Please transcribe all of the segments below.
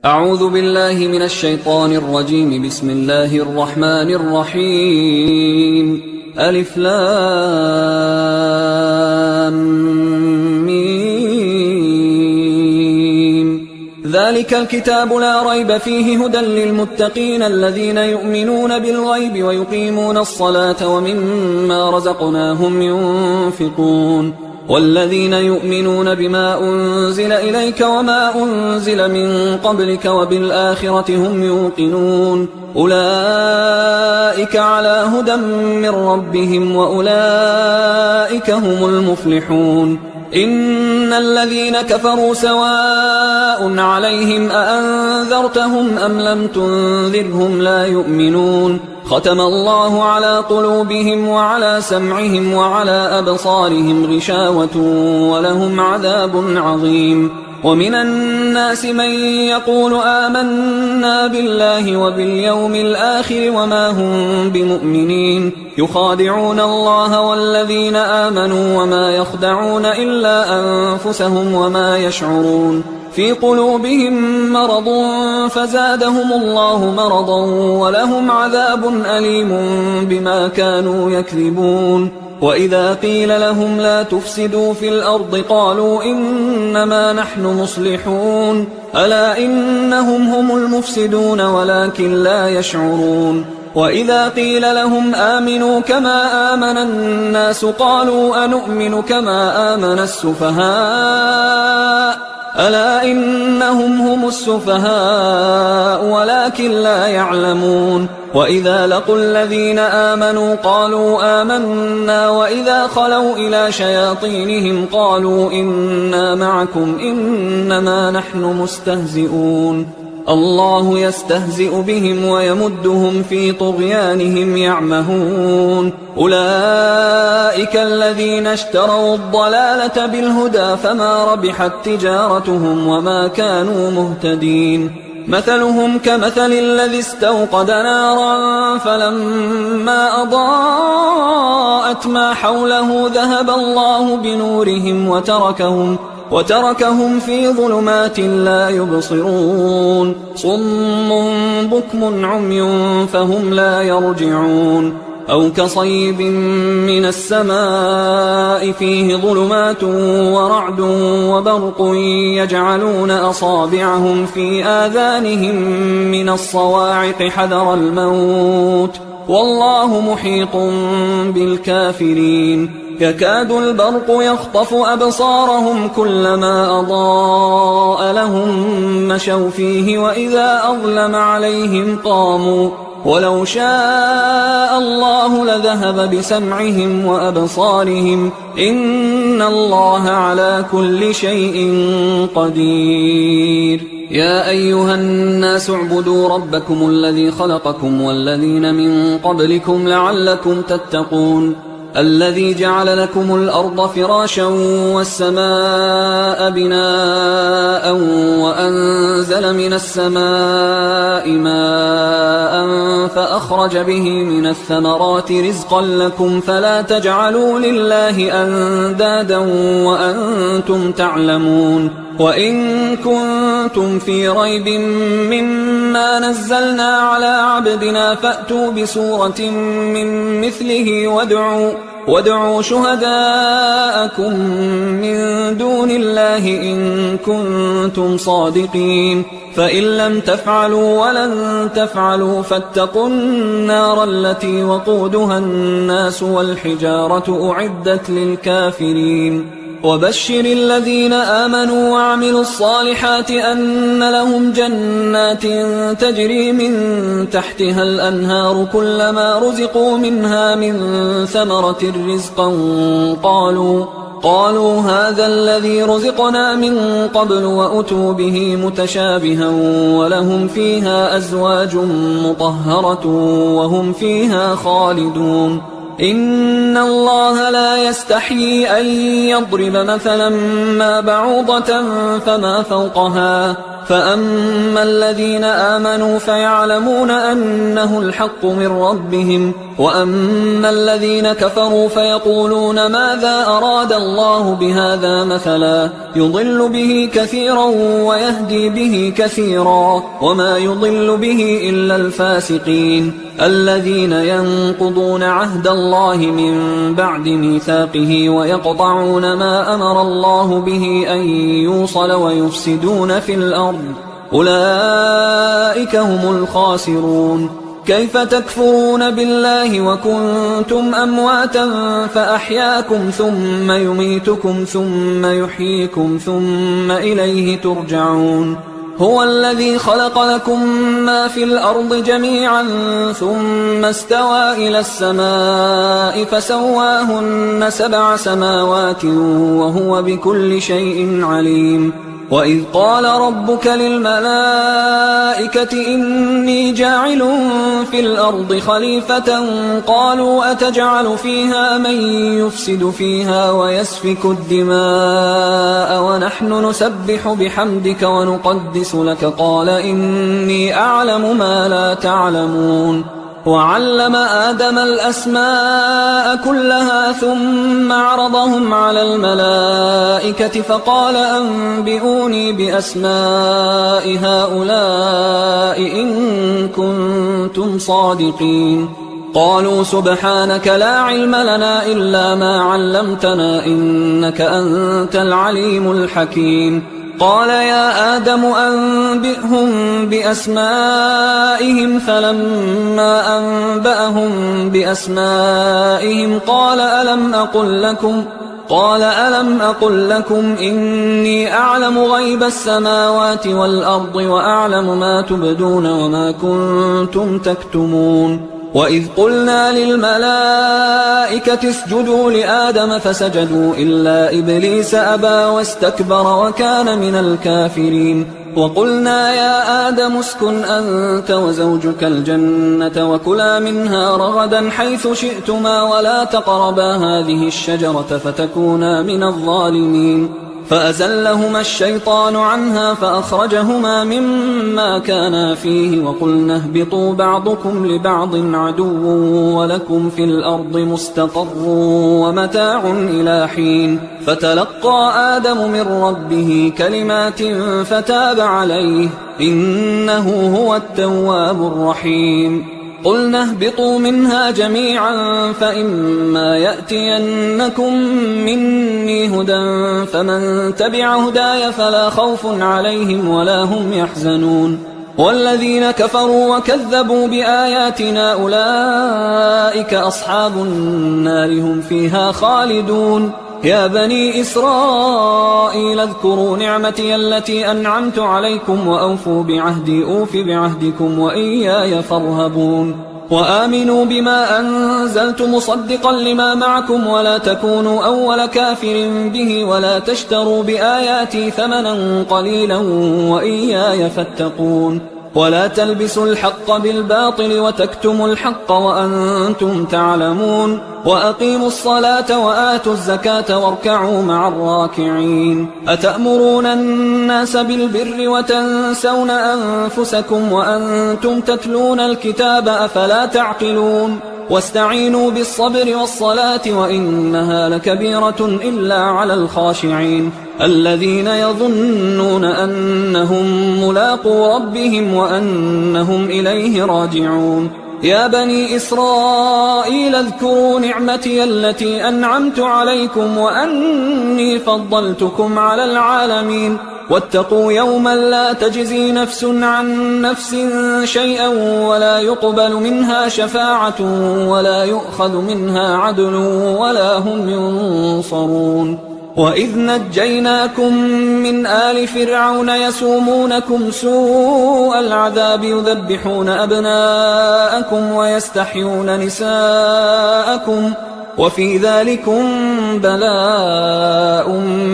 أعوذ بالله من الشيطان الرجيم. بسم الله الرحمن الرحيم. ألف لام ميم. ذلك الكتاب لا ريب فيه هدى للمتقين الذين يؤمنون بالغيب ويقيمون الصلاة ومما رزقناهم ينفقون والذين يؤمنون بما أنزل إليك وما أنزل من قبلك وبالآخرة هم يوقنون أولئك على هدى من ربهم وأولئك هم المفلحون. إن الذين كفروا سواء عليهم أأنذرتهم أم لم تنذرهم لا يؤمنون. ختم الله على قلوبهم وعلى سمعهم وعلى أبصارهم غشاوة ولهم عذاب عظيم. ومن الناس من يقول آمنا بالله وباليوم الآخر وما هم بمؤمنين يخادعون الله والذين آمنوا وما يخدعون إلا أنفسهم وما يشعرون. في قلوبهم مرض فزادهم الله مرضا ولهم عذاب أليم بما كانوا يكذبون. وإذا قيل لهم لا تفسدوا في الأرض قالوا إنما نحن مصلحون ألا إنهم هم المفسدون ولكن لا يشعرون. وإذا قيل لهم آمنوا كما آمن الناس قالوا أنؤمن كما آمن السفهاء ألا إنهم هم السفهاء ولكن لا يعلمون. وإذا لقوا الذين آمنوا قالوا آمنا وإذا خلوا إلى شياطينهم قالوا إنا معكم إنما نحن مستهزئون. الله يستهزئ بهم ويمدهم في طغيانهم يعمهون. أولئك الذين اشتروا الضلالة بالهدى فما ربحت تجارتهم وما كانوا مهتدين. مثلهم كمثل الذي استوقد نارا فلما أضاءت ما حوله ذهب الله بنورهم وتركهم في ظلمات لا يبصرون. صم بكم عمي فهم لا يرجعون. أو كصيب من السماء فيه ظلمات ورعد وبرق يجعلون أصابعهم في آذانهم من الصواعق حذر الموت والله محيط بالكافرين. يكاد البرق يخطف أبصارهم كلما أضاء لهم مشوا فيه وإذا أظلم عليهم قاموا ولو شاء الله لذهب بسمعهم وأبصارهم إن الله على كل شيء قدير. يا أيها الناس اعبدوا ربكم الذي خلقكم والذين من قبلكم لعلكم تتقون. الذي جعل لكم الأرض فراشا والسماء بناء وأنزل من السماء ماء فأخرج به من الثمرات رزقا لكم فلا تجعلوا لله أندادا وأنتم تعلمون. وإن كنتم في ريب مما نزلنا على عبدنا فأتوا بسورة من مثله وادعوا شهداءكم من دون الله إن كنتم صادقين. فإن لم تفعلوا ولن تفعلوا فاتقوا النار التي وقودها الناس والحجارة أعدت للكافرين. وبشر الذين آمنوا وعملوا الصالحات أن لهم جنات تجري من تحتها الأنهار كلما رزقوا منها من ثمرة رزقا قالوا هذا الذي رزقنا من قبل وأتوا به متشابها ولهم فيها أزواج مطهرة وهم فيها خالدون. إن الله لا يستحيي أن يضرب مثلا ما بعوضة فما فوقها فأما الذين آمنوا فيعلمون أنه الحق من ربهم، وأما الذين كفروا فيقولون ماذا أراد الله بهذا مثلا يضل به كثيرا ويهدي به كثيرا، وما يضل به إلا الفاسقين الذين ينقضون عهد الله من بعد ميثاقه ويقطعون ما أمر الله به أن يوصل ويفسدون في الأرض، أولئك هم الخاسرون. كيف تكفرون بالله وكنتم أمواتا فأحياكم ثم يميتكم ثم يحييكم ثم إليه ترجعون. هو الذي خلق لكم ما في الأرض جميعا ثم استوى إلى السماء فسواهن 7 سماوات وهو بكل شيء عليم. وإذ قال ربك للملائكة إني جاعل في الأرض خليفة قالوا أتجعل فيها من يفسد فيها ويسفك الدماء ونحن نسبح بحمدك ونقدس لك قال إني أعلم ما لا تعلمون. وعلم آدم الأسماء كلها ثم عرضهم على الملائكة فقال أنبئوني بأسماء هؤلاء إن كنتم صادقين. قالوا سبحانك لا علم لنا إلا ما علمتنا إنك أنت العليم الحكيم. قال يا آدم أنبئهم بأسمائهم فلما أنبأهم بأسمائهم قال ألم أقل لكم إني أعلم غيب السماوات والأرض وأعلم ما تبدون وما كنتم تكتمون. وإذ قلنا للملائكة اسجدوا لآدم فسجدوا إلا إبليس أبى واستكبر وكان من الكافرين. وقلنا يا آدم اسكن أنت وزوجك الجنة وكلا منها رغدا حيث شئتما ولا تقربا هذه الشجرة فتكونا من الظالمين. فأزلهما الشيطان عنها فأخرجهما مما كانا فيه وقلنا اهبطوا بعضكم لبعض عدو ولكم في الأرض مستقر ومتاع إلى حين. فتلقى آدم من ربه كلمات فتاب عليه إنه هو التواب الرحيم. قلنا اهبطوا منها جميعا فإما يأتينكم مني هدى فمن تبع هداي فلا خوف عليهم ولا هم يحزنون. والذين كفروا وكذبوا بآياتنا أولئك أصحاب النار هم فيها خالدون. يا بني إسرائيل اذكروا نعمتي التي أنعمت عليكم وأوفوا بعهدي أوف بعهدكم وإياي فارهبون. وآمنوا بما أنزلت مصدقا لما معكم ولا تكونوا أول كافر به ولا تشتروا بآياتي ثمنا قليلا وإياي فاتقون. ولا تلبسوا الحق بالباطل وتكتموا الحق وأنتم تعلمون. وأقيموا الصلاة وآتوا الزكاة واركعوا مع الراكعين. أتأمرون الناس بالبر وتنسون أنفسكم وأنتم تتلون الكتاب أفلا تعقلون. واستعينوا بالصبر والصلاة وإنها لكبيرة إلا على الخاشعين الذين يظنون أنهم ملاقو ربهم وأنهم إليه راجعون. يا بني إسرائيل اذكروا نعمتي التي أنعمت عليكم وأني فضلتكم على العالمين. واتقوا يوما لا تجزي نفس عن نفس شيئا ولا يقبل منها شفاعة ولا يؤخذ منها عدل ولا هم ينصرون. وإذ نجيناكم من آل فرعون يسومونكم سوء العذاب يذبحون أبناءكم ويستحيون نساءكم وفي ذلكم بلاء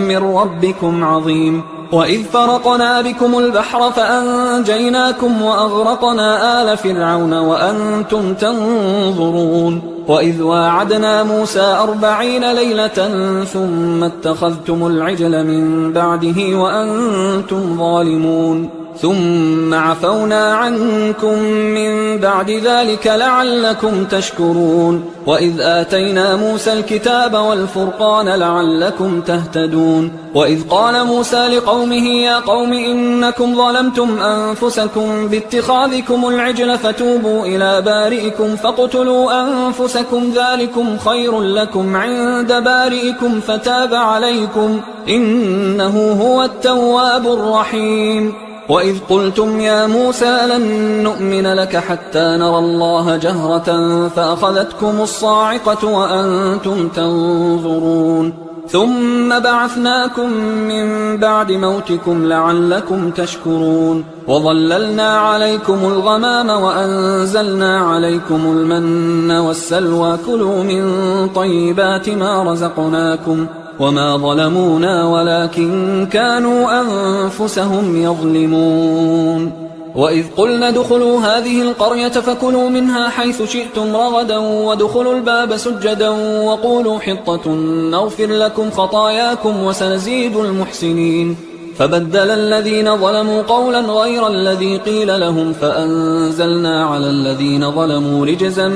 من ربكم عظيم. وإذ فرقنا بكم البحر فأنجيناكم وأغرقنا آل فرعون وأنتم تنظرون. وإذ واعدنا موسى 40 ليلة ثم اتخذتم العجل من بعده وأنتم ظالمون. ثم عفونا عنكم من بعد ذلك لعلكم تشكرون وإذ آتينا موسى الكتاب والفرقان لعلكم تهتدون وإذ قال موسى لقومه يا قوم إنكم ظلمتم أنفسكم باتخاذكم العجل فتوبوا إلى بارئكم فاقتلوا أنفسكم ذلكم خير لكم عند بارئكم فتاب عليكم إنه هو التواب الرحيم وإذ قلتم يا موسى لن نؤمن لك حتى نرى الله جهرة فأخذتكم الصاعقة وأنتم تنظرون ثم بعثناكم من بعد موتكم لعلكم تشكرون وظللنا عليكم الغمام وأنزلنا عليكم المن والسلوى كلوا من طيبات ما رزقناكم وما ظلمونا ولكن كانوا أنفسهم يظلمون وإذ قلنا ادخلوا هذه القرية فكلوا منها حيث شئتم رغدا وادخلوا الباب سجدا وقولوا حطة نغفر لكم خطاياكم وسنزيد المحسنين فبدل الذين ظلموا قولا غير الذي قيل لهم فأنزلنا على الذين ظلموا رجزا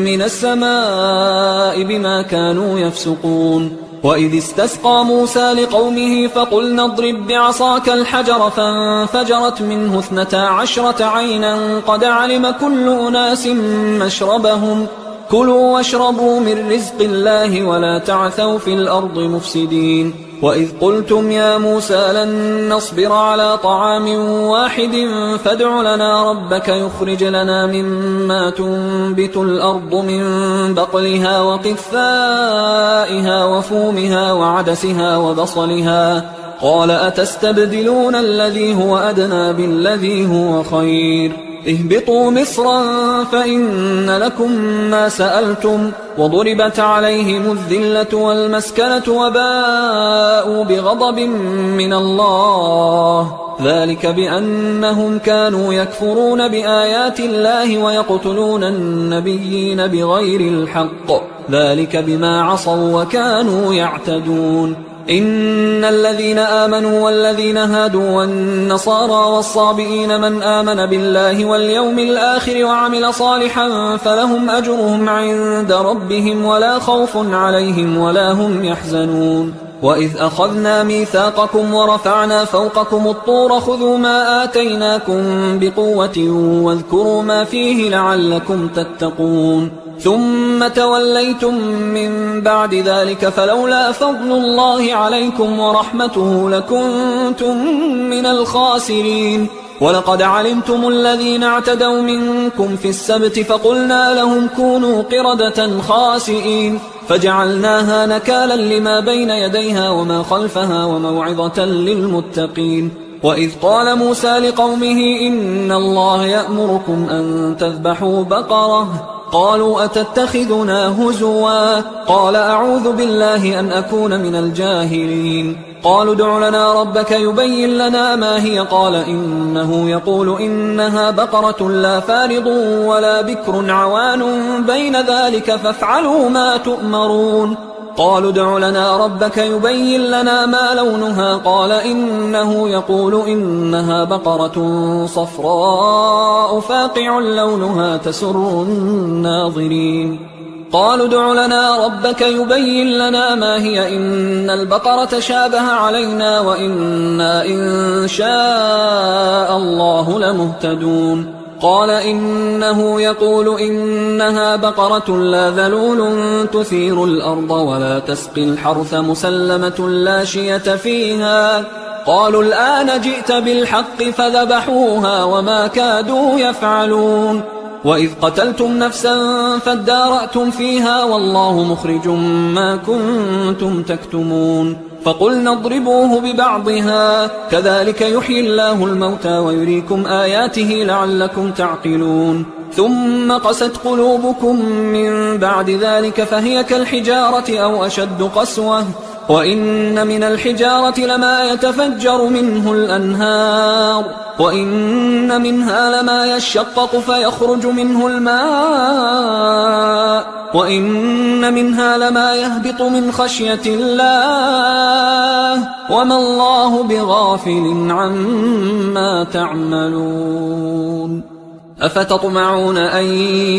من السماء بما كانوا يفسقون وإذ استسقى موسى لقومه فقلنا اضرب بعصاك الحجر فانفجرت منه 12 عينا قد علم كل أناس مشربهم كلوا واشربوا من رزق الله ولا تعثوا في الأرض مفسدين وإذ قلتم يا موسى لن نصبر على طعام واحد فادع لنا ربك يخرج لنا مما تنبت الأرض من بقلها وقثائها وفومها وعدسها وبصلها قال أتستبدلون الذي هو أدنى بالذي هو خير اهبطوا مصرا فإن لكم ما سألتم وضربت عليهم الذلة والمسكنة وباءوا بغضب من الله ذلك بأنهم كانوا يكفرون بآيات الله ويقتلون النبيين بغير الحق ذلك بما عصوا وكانوا يعتدون إن الذين آمنوا والذين هادوا والنصارى والصابئين من آمن بالله واليوم الآخر وعمل صالحا فلهم أجرهم عند ربهم ولا خوف عليهم ولا هم يحزنون وإذ أخذنا ميثاقكم ورفعنا فوقكم الطور خذوا ما آتيناكم بقوة واذكروا ما فيه لعلكم تتقون ثم توليتم من بعد ذلك فلولا فضل الله عليكم ورحمته لكنتم من الخاسرين ولقد علمتم الذين اعتدوا منكم في السبت فقلنا لهم كونوا قردة خاسئين فجعلناها نكالا لما بين يديها وما خلفها وموعظة للمتقين وإذ قال موسى لقومه إن الله يأمركم أن تذبحوا بقرة قالوا أتتخذنا هزوا قال أعوذ بالله أن أكون من الجاهلين قالوا ادع لنا ربك يبين لنا ما هي قال إنه يقول إنها بقرة لا فارض ولا بكر عوان بين ذلك فافعلوا ما تؤمرون قالوا ادع لنا ربك يبين لنا ما لونها قال إنه يقول إنها بقرة صفراء فاقع لونها تسر الناظرين قالوا ادع لنا ربك يبين لنا ما هي إن البقرة شابه علينا وإنا إن شاء الله لمهتدون قال إنه يقول إنها بقرة لا ذلول تثير الأرض ولا تسقي الحرث مسلمة لا شية فيها قالوا الآن جئت بالحق فذبحوها وما كادوا يفعلون وإذ قتلتم نفسا فادارأتم فيها والله مخرج ما كنتم تكتمون فقلنا اضربوه ببعضها كذلك يحيي الله الموتى ويريكم آياته لعلكم تعقلون ثم قست قلوبكم من بعد ذلك فهي كالحجارة أو أشد قسوة وإن من الحجارة لما يتفجر منه الأنهار وإن منها لما يشقق فيخرج منه الماء وإن منها لما يهبط من خشية الله وما الله بغافل عما تعملون أفتطمعون أن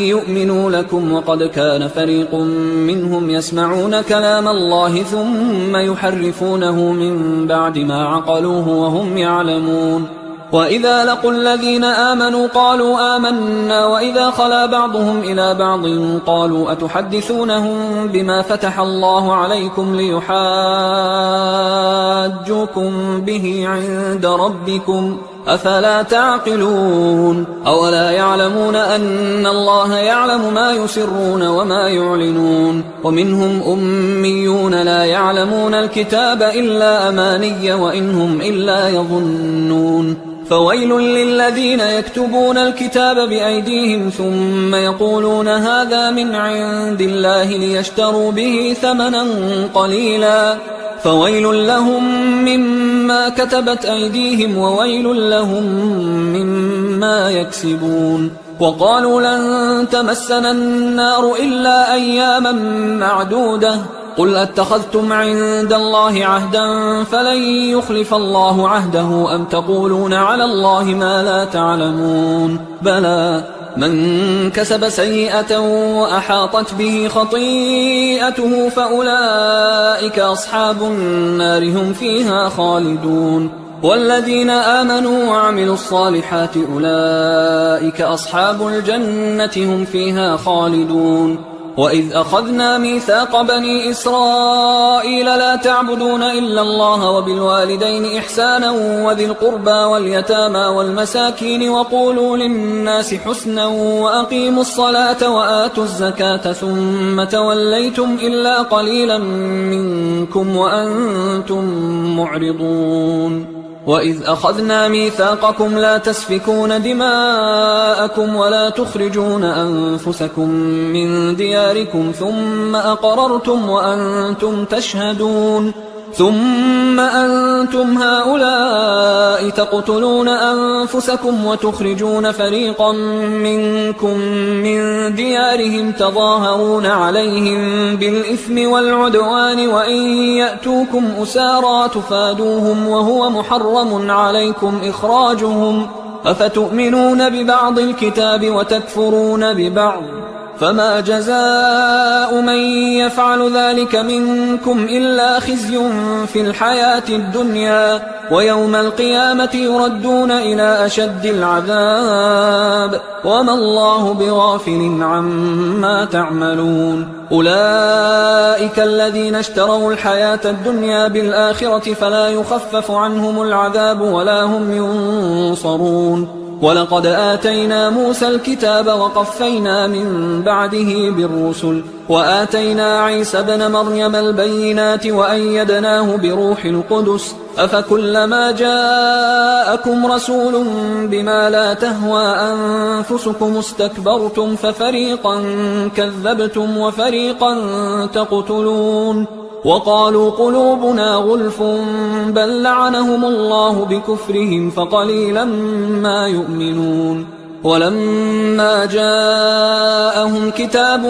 يؤمنوا لكم وقد كان فريق منهم يسمعون كلام الله ثم يحرفونه من بعد ما عقلوه وهم يعلمون وإذا لقوا الذين آمنوا قالوا آمنا وإذا خلا بعضهم إلى بعض قالوا أتحدثونهم بما فتح الله عليكم ليحاجوكم به عند ربكم أفلا تعقلون أولا يعلمون أن الله يعلم ما يسرون وما يعلنون ومنهم أميون لا يعلمون الكتاب إلا أماني وإنهم إلا يظنون فويل للذين يكتبون الكتاب بأيديهم ثم يقولون هذا من عند الله ليشتروا به ثمنا قليلا فويل لهم مما كتبت أيديهم وويل لهم مما يكسبون وقالوا لن تمسنا النار إلا أياما معدودة قل أتخذتم عند الله عهدا فلن يخلف الله عهده أم تقولون على الله ما لا تعلمون بلى من كسب سيئة وأحاطت به خطيئته فأولئك أصحاب النار هم فيها خالدون والذين آمنوا وعملوا الصالحات أولئك أصحاب الجنة هم فيها خالدون وإذ أخذنا ميثاق بني إسرائيل لا تعبدون إلا الله وبالوالدين إحسانا وذي القربى واليتامى والمساكين وقولوا للناس حسنا وأقيموا الصلاة وآتوا الزكاة ثم توليتم إلا قليلا منكم وأنتم معرضون وإذ أخذنا ميثاقكم لا تسفكون دماءكم ولا تخرجون أنفسكم من دياركم ثم أقررتم وأنتم تشهدون ثم أنتم هؤلاء تقتلون أنفسكم وتخرجون فريقا منكم من ديارهم تظاهرون عليهم بالإثم والعدوان وإن يأتوكم أسارى تفادوهم وهو محرم عليكم إخراجهم أفتؤمنون ببعض الكتاب وتكفرون ببعض فما جزاء من يفعل ذلك منكم إلا خزي في الحياة الدنيا ويوم القيامة يردون إلى أشد العذاب وما الله بغافل عما تعملون أولئك الذين اشتروا الحياة الدنيا بالآخرة فلا يخفف عنهم العذاب ولا هم ينصرون ولقد آتينا موسى الكتاب وقفينا من بعده بالرسل وآتينا عيسى ابن مريم البينات وأيدناه بروح القدس أفكلما جاءكم رسول بما لا تهوى أنفسكم استكبرتم ففريقا كذبتم وفريقا تقتلون وقالوا قلوبنا غلف بل لعنهم الله بكفرهم فقليلا ما يؤمنون ولما جاءهم كتاب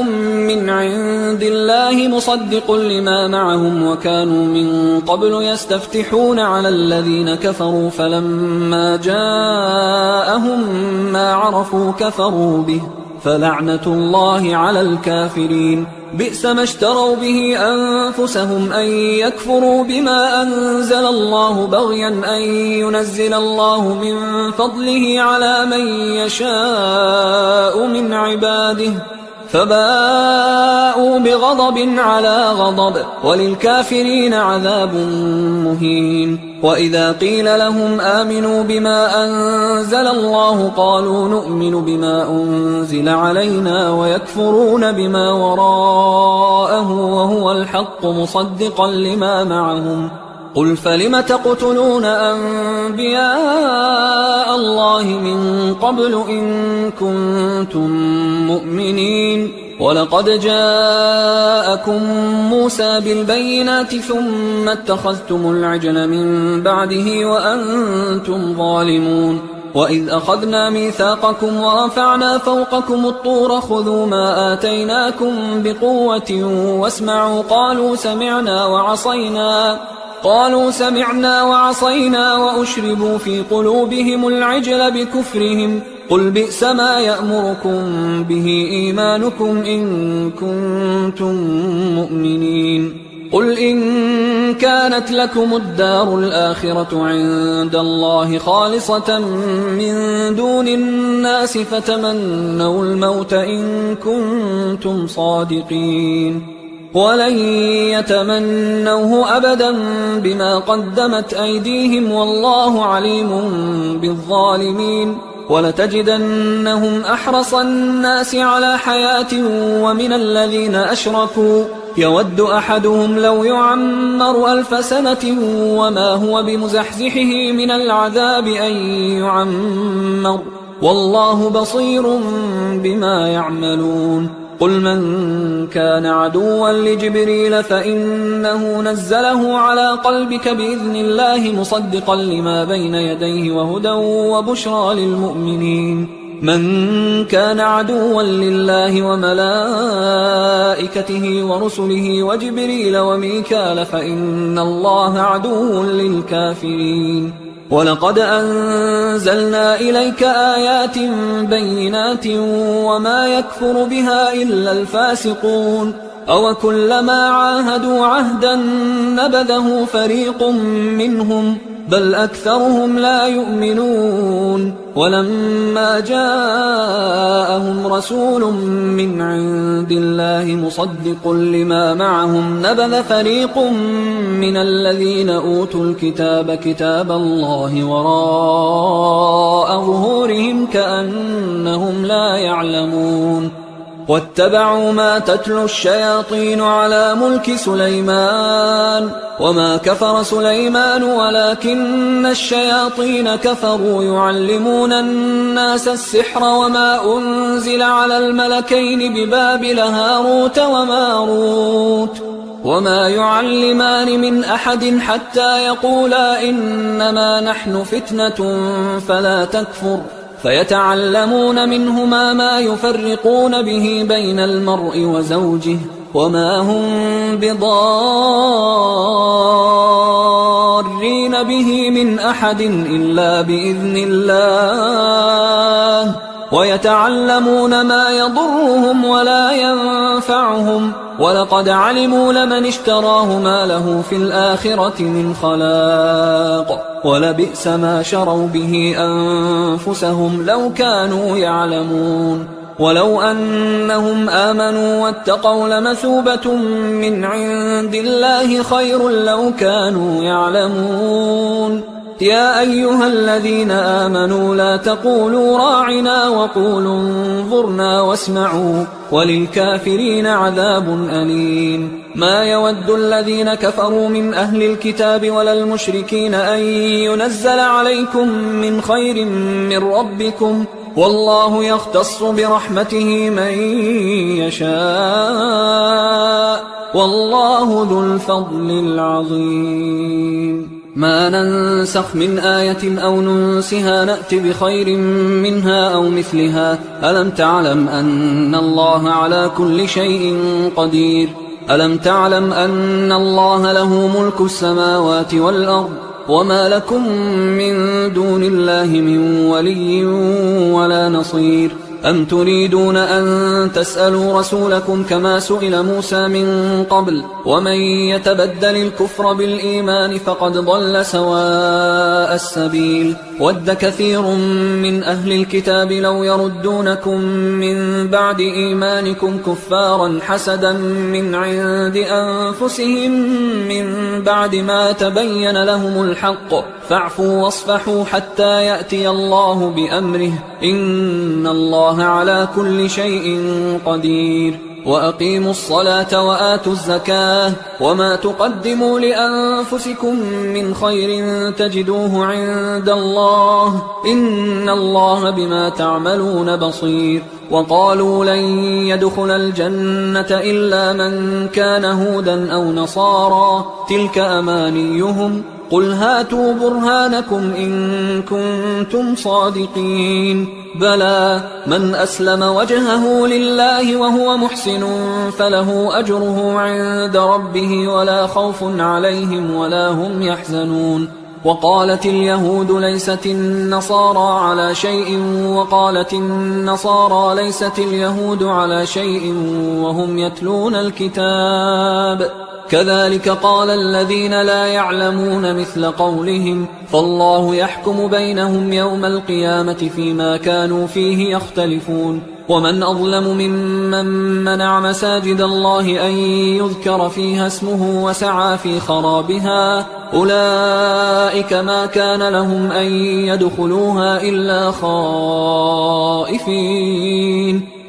من عند الله مصدق لما معهم وكانوا من قبل يستفتحون على الذين كفروا فلما جاءهم ما عرفوا كفروا به فلعنة الله على الكافرين بئس ما اشتروا به أنفسهم أن يكفروا بما أنزل الله بغيا أن ينزل الله من فضله على من يشاء من عباده فباءوا بغضب على غضب وللكافرين عذاب مهين وإذا قيل لهم آمنوا بما أنزل الله قالوا نؤمن بما أنزل علينا ويكفرون بما وراءه وهو الحق مصدقا لما معهم قل فلم تقتلون أنبياء الله من قبل إن كنتم مؤمنين ولقد جاءكم موسى بالبينات ثم اتخذتم العجل من بعده وأنتم ظالمون وإذ أخذنا ميثاقكم ورفعنا فوقكم الطور خذوا ما آتيناكم بقوة واسمعوا قالوا سمعنا وعصينا وأشربوا في قلوبهم العجل بكفرهم قل بئس ما يأمركم به إيمانكم إن كنتم مؤمنين قل إن كانت لكم الدار الآخرة عند الله خالصة من دون الناس فتمنوا الموت إن كنتم صادقين ولن يتمنوه أبدا بما قدمت أيديهم والله عليم بالظالمين ولتجدنهم أحرص الناس على حياة ومن الذين أشركوا يود أحدهم لو يعمر 1000 سنة وما هو بمزحزحه من العذاب أن يعمر والله بصير بما يعملون قل من كان عدوا لجبريل فإنه نزله على قلبك بإذن الله مصدقا لما بين يديه وهدى وبشرى للمؤمنين من كان عدوا لله وملائكته ورسله وجبريل وميكال فإن الله عدو للكافرين ولقد أنزلنا إليك آيات بينات وما يكفر بها إلا الفاسقون أو كلما عاهدوا عهدا نبذه فريق منهم بل أكثرهم لا يؤمنون ولما جاءهم رسول من عند الله مصدق لما معهم نبذ فريق من الذين أوتوا الكتاب كتاب الله وراء ظهورهم كأنهم لا يعلمون واتبعوا ما تتلو الشياطين على ملك سليمان وما كفر سليمان ولكن الشياطين كفروا يعلمون الناس السحر وما أنزل على الملكين ببابل هاروت وماروت وما يعلمان من أحد حتى يقولا إنما نحن فتنة فلا تكفر فيتعلمون منهما ما يفرقون به بين المرء وزوجه وما هم بضارين به من أحد إلا بإذن الله ويتعلمون ما يضرهم ولا ينفعهم ولقد علموا لمن اشتراه ما له في الآخرة من خلاق ولبئس ما شروا به أنفسهم لو كانوا يعلمون ولو أنهم آمنوا واتقوا لمثوبة من عند الله خير لو كانوا يعلمون يا أيها الذين آمنوا لا تقولوا راعنا وقولوا انظرنا واسمعوا وللكافرين عذاب أليم ما يود الذين كفروا من أهل الكتاب ولا المشركين أن ينزل عليكم من خير من ربكم والله يختص برحمته من يشاء والله ذو الفضل العظيم ما ننسخ من آية أو ننسها نأت بخير منها أو مثلها ألم تعلم أن الله على كل شيء قدير ألم تعلم أن الله له ملك السماوات والأرض وما لكم من دون الله من ولي ولا نصير أم تريدون أن تسألوا رسولكم كما سئل موسى من قبل ومن يتبدل الكفر بالإيمان فقد ضل سواء السبيل ود كثير من أهل الكتاب لو يردونكم من بعد إيمانكم كفارا حسدا من عند أنفسهم من بعد ما تبين لهم الحق فاعفوا واصفحوا حتى يأتي الله بأمره إن الله على كل شيء قدير وأقيموا الصلاة وآتوا الزكاة وما تقدموا لأنفسكم من خير تجدوه عند الله إن الله بما تعملون بصير وقالوا لن يدخل الجنة إلا من كان هودا أو نصارى تلك أمانيهم قل هاتوا برهانكم إن كنتم صادقين بلى من أسلم وجهه لله وهو محسن فله أجره عند ربه ولا خوف عليهم ولا هم يحزنون وقالت اليهود ليست النصارى على شيء وقالت النصارى ليست اليهود على شيء وهم يتلون الكتاب كذلك قال الذين لا يعلمون مثل قولهم فالله يحكم بينهم يوم القيامة فيما كانوا فيه يختلفون ومن أظلم ممن منع مساجد الله أن يذكر فيها اسمه وسعى في خرابها أولئك ما كان لهم أن يدخلوها إلا خائفين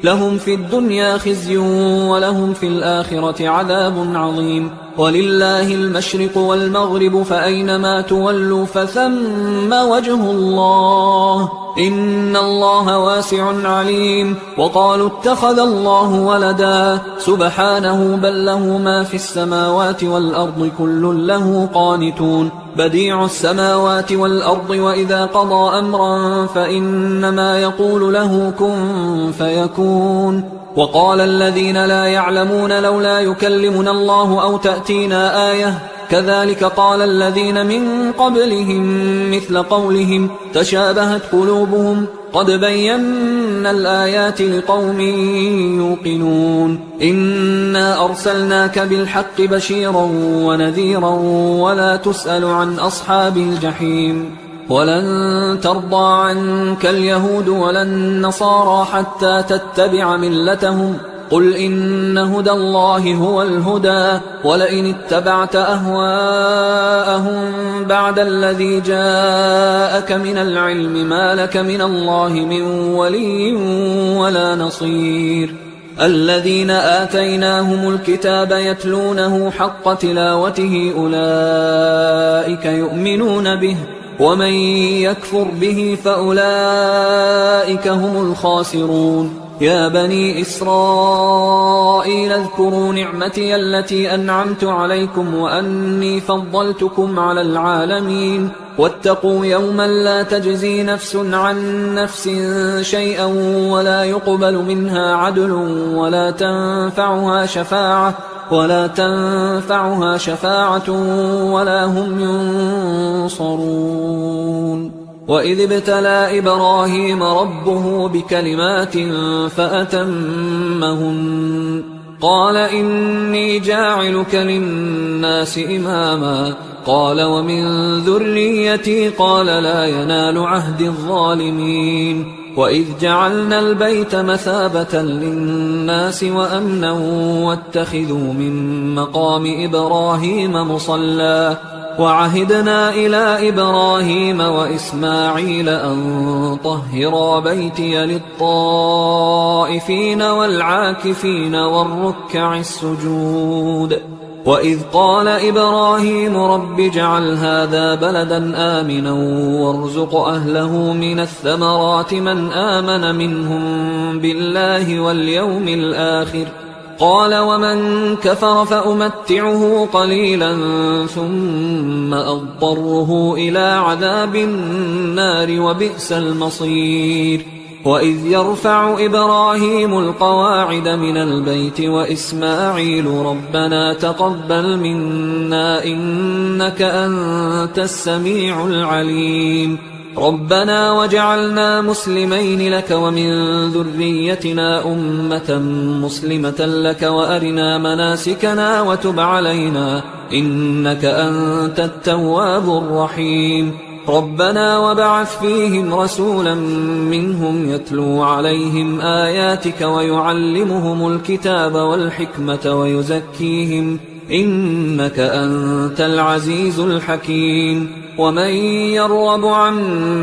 لهم في الدنيا خزي ولهم في الآخرة عذاب عظيم ولله المشرق والمغرب فأينما تولوا فثم وجه الله إن الله واسع عليم وقالوا اتخذ الله ولدا سبحانه بل له ما في السماوات والأرض كل له قانتون بديع السماوات والأرض وإذا قضى أمرا فإنما يقول له كن فيكون وقال الذين لا يعلمون لولا يكلمنا الله أو تأتينا آية كذلك قال الذين من قبلهم مثل قولهم تشابهت قلوبهم قد بينا الآيات لقوم يوقنون إنا أرسلناك بالحق بشيرا ونذيرا ولا تسأل عن أصحاب الجحيم ولن ترضى عنك اليهود ولا النصارى حتى تتبع ملتهم قل إن هدى الله هو الهدى ولئن اتبعت أهواءهم بعد الذي جاءك من العلم ما لك من الله من ولي ولا نصير الذين آتيناهم الكتاب يتلونه حق تلاوته أولئك يؤمنون به ومن يكفر به فأولئك هم الخاسرون يا بني إسرائيل اذكروا نعمتي التي أنعمت عليكم وأني فضلتكم على العالمين واتقوا يوما لا تجزي نفس عن نفس شيئا ولا يقبل منها عدل ولا تنفعها شفاعة ولا هم ينصرون وإذ ابتلى إبراهيم ربه بكلمات فأتمهن قال إني جاعلك للناس إماما قال ومن ذريتي قال لا ينال عهد الظالمين وإذ جعلنا البيت مثابة للناس وأمنا واتخذوا من مقام إبراهيم مصلى وعهدنا إلى إبراهيم وإسماعيل أن طهرا بيتي للطائفين والعاكفين والركع السجود وإذ قال إبراهيم رب اجعل هذا بلدا آمنا وارزق أهله من الثمرات من آمن منهم بالله واليوم الآخر قال ومن كفر فأمتعه قليلا ثم أضطره إلى عذاب النار وبئس المصير وإذ يرفع إبراهيم القواعد من البيت وإسماعيل ربنا تقبل منا إنك أنت السميع العليم ربنا وجعلنا مسلمين لك ومن ذريتنا أمة مسلمة لك وأرنا مناسكنا وتب علينا إنك أنت التواب الرحيم ربنا وابعث فيهم رسولا منهم يتلو عليهم آياتك ويعلمهم الكتاب والحكمة ويزكيهم إنك أنت العزيز الحكيم ومن يرغب عن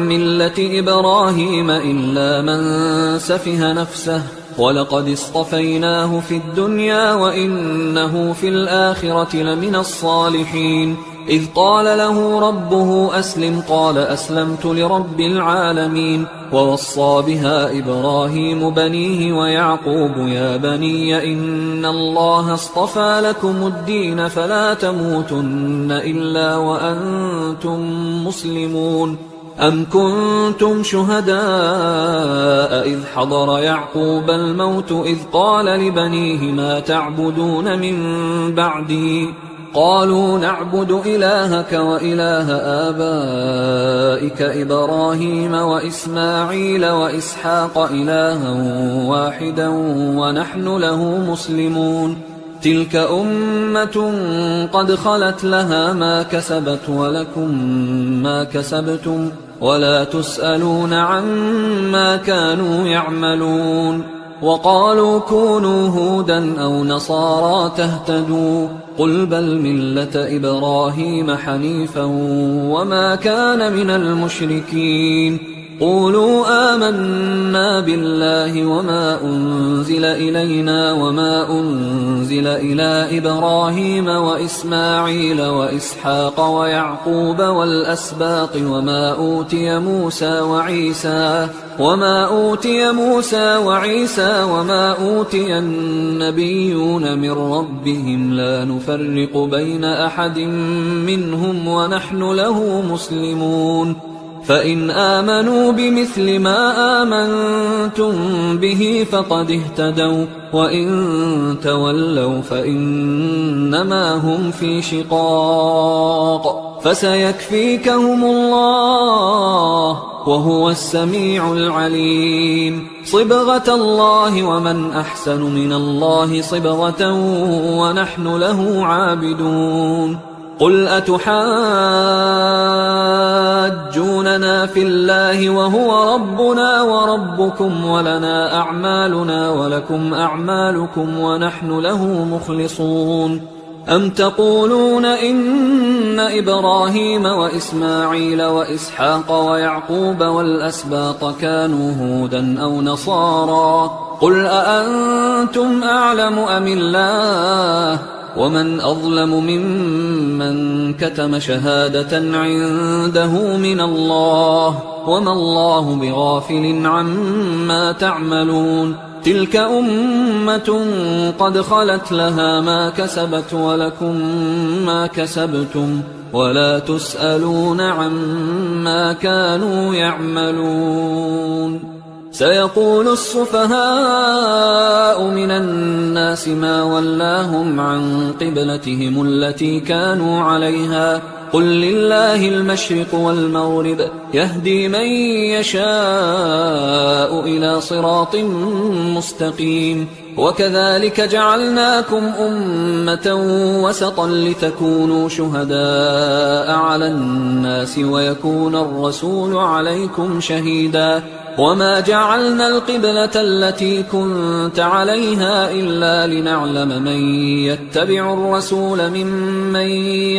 ملة إبراهيم إلا من سفه نفسه ولقد اصطفيناه في الدنيا وإنه في الآخرة لمن الصالحين إذ قال له ربه أسلم قال أسلمت لرب العالمين. ووصى بها إبراهيم بنيه ويعقوب يا بني إن الله اصطفى لكم الدين فلا تموتن إلا وأنتم مسلمون. أم كنتم شهداء إذ حضر يعقوب الموت إذ قال لبنيه ما تعبدون من بعدي قالوا نعبد إلهك وإله آبائك إبراهيم وإسماعيل وإسحاق إلها واحدا ونحن له مسلمون. تلك أمة قد خلت لها ما كسبت ولكم ما كسبتم ولا تسألون عما كانوا يعملون. وقالوا كونوا هودا أو نصارى تهتدوا قل بل ملة إبراهيم حنيفا وما كان من المشركين. قولوا آمنا بالله وما أنزل إلينا وما أنزل إلى إبراهيم وإسماعيل وإسحاق ويعقوب والأسباط وما أوتي موسى وعيسى وما أوتي النبيون من ربهم لا نفرق بين أحد منهم ونحن له مسلمون. فإن آمنوا بمثل ما آمنتم به فقد اهتدوا وإن تولوا فإنما هم في شقاق فسيكفيكهم الله وهو السميع العليم. صبغة الله ومن أحسن من الله صبغة ونحن له عابدون. قل أتحاجوننا في الله وهو ربنا وربكم ولنا أعمالنا ولكم أعمالكم ونحن له مخلصون. أم تقولون إن إبراهيم وإسماعيل وإسحاق ويعقوب والأسباط كانوا هودا أو نصارى قل أأنتم أعلم أم الله ومن أظلم ممن كتم شهادة عنده من الله وما الله بغافل عما تعملون. تلك أمة قد خلت لها ما كسبت ولكم ما كسبتم ولا تسألون عما كانوا يعملون. سيقول السفهاء من الناس ما ولاهم عن قبلتهم التي كانوا عليها قل لله المشرق والمغرب يهدي من يشاء إلى صراط مستقيم. وكذلك جعلناكم أمة وسطا لتكونوا شهداء على الناس ويكون الرسول عليكم شهيدا. وما جعلنا القبلة التي كنت عليها إلا لنعلم من يتبع الرسول ممن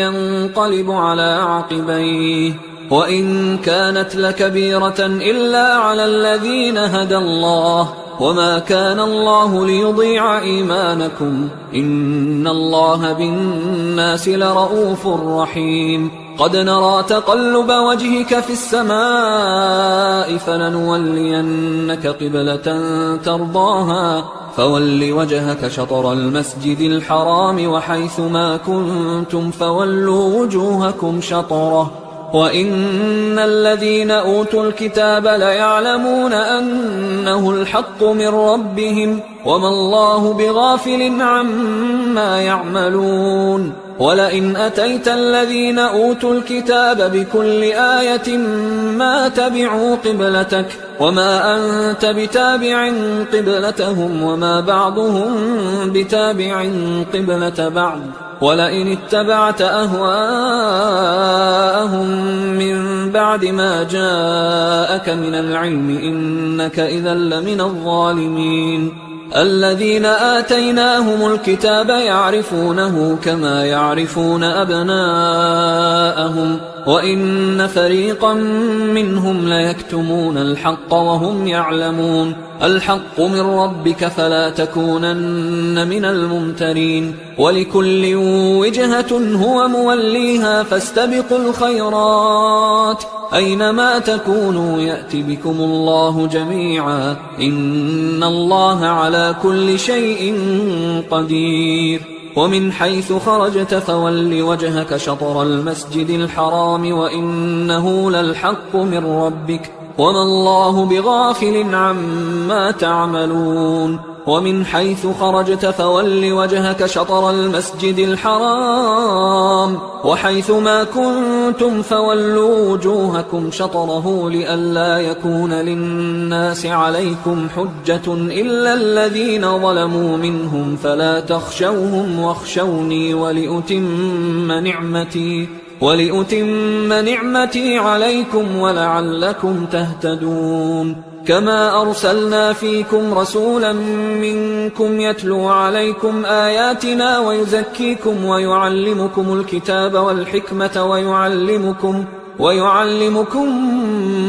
ينقلب على عقبيه وإن كانت لكبيرة إلا على الذين هدى الله وما كان الله ليضيع إيمانكم إن الله بالناس لرؤوف رحيم. قد نرى تقلب وجهك في السماء فلنولينك قبلة ترضاها فول وجهك شطر المسجد الحرام وحيث ما كنتم فولوا وجوهكم شطره وإن الذين أوتوا الكتاب ليعلمون أنه الحق من ربهم وما الله بغافل عما يعملون. ولئن أتيت الذين أوتوا الكتاب بكل آية ما تبعوا قبلتك وما أنت بتابع قبلتهم وما بعضهم بتابع قبلة بعض ولئن اتبعت أهواءهم من بعد ما جاءك من العلم إنك إذا لمن الظالمين. الذين آتيناهم الكتاب يعرفونه كما يعرفون أبناءهم وإن فريقا منهم ليكتمون الحق وهم يعلمون. الحق من ربك فلا تكونن من الممترين ولكل وجهة هو موليها فاستبقوا الخيرات أينما تكونوا يأت بكم الله جميعا إن الله على كل شيء قدير ومن حيث خرجت فول وجهك شطر المسجد الحرام وإنه للحق من ربك وما الله بغافل عما تعملون ومن حيث خرجت فول وجهك شطر المسجد الحرام وحيث ما كنتم فولوا وجوهكم شطره لئلا يكون للناس عليكم حجة إلا الذين ظلموا منهم فلا تخشوهم واخشوني ولأتم نعمتي عليكم ولعلكم تهتدون كما أرسلنا فيكم رسولا منكم يتلو عليكم آياتنا ويزكيكم ويعلمكم الكتاب والحكمة ويعلمكم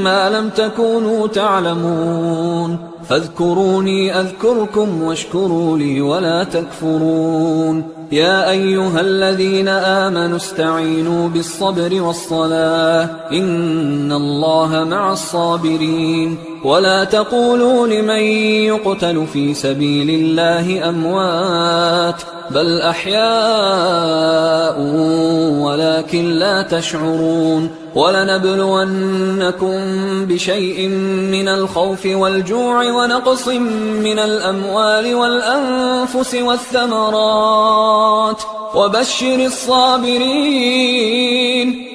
ما لم تكونوا تعلمون فاذكروني أذكركم واشكروا لي ولا تكفرون يا أيها الذين آمنوا استعينوا بالصبر والصلاة إن الله مع الصابرين ولا تقولوا لمن يقتل في سبيل الله أموات بل أحياء ولكن لا تشعرون ولنبلونكم بشيء من الخوف والجوع ونقص من الأموال والأنفس والثمرات وبشر الصابرين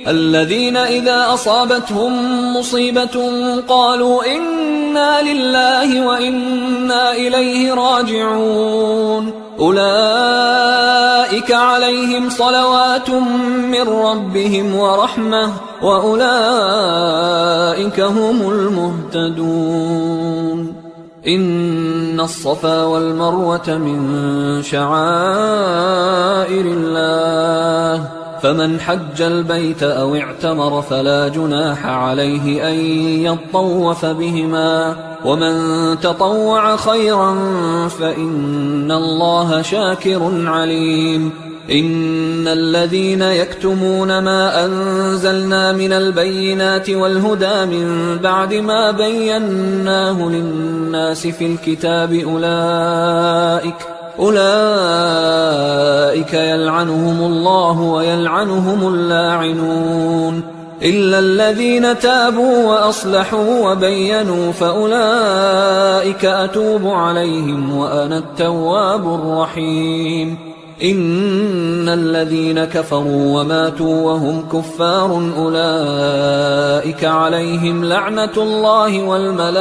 الذين إذا أصابتهم مصيبة قالوا إنا لله وإنا إليه راجعون أولئك عليهم صلوات من ربهم ورحمة وأولئك هم المهتدون إن الصفا والمروة من شعائر الله فمن حج البيت أو اعتمر فلا جناح عليه أن يطوف بهما ومن تطوع خيرا فإن الله شاكر عليم إن الذين يكتمون ما أنزلنا من البينات والهدى من بعد ما بيناه للناس في الكتاب أولئك يلعنهم الله ويلعنهم اللاعنون إلا الذين تابوا وأصلحوا وبينوا فأولئك أتوب عليهم وأنا التواب الرحيم إن الذين كفروا وماتوا وهم كفار أولئك عليهم لعنة الله والملائكة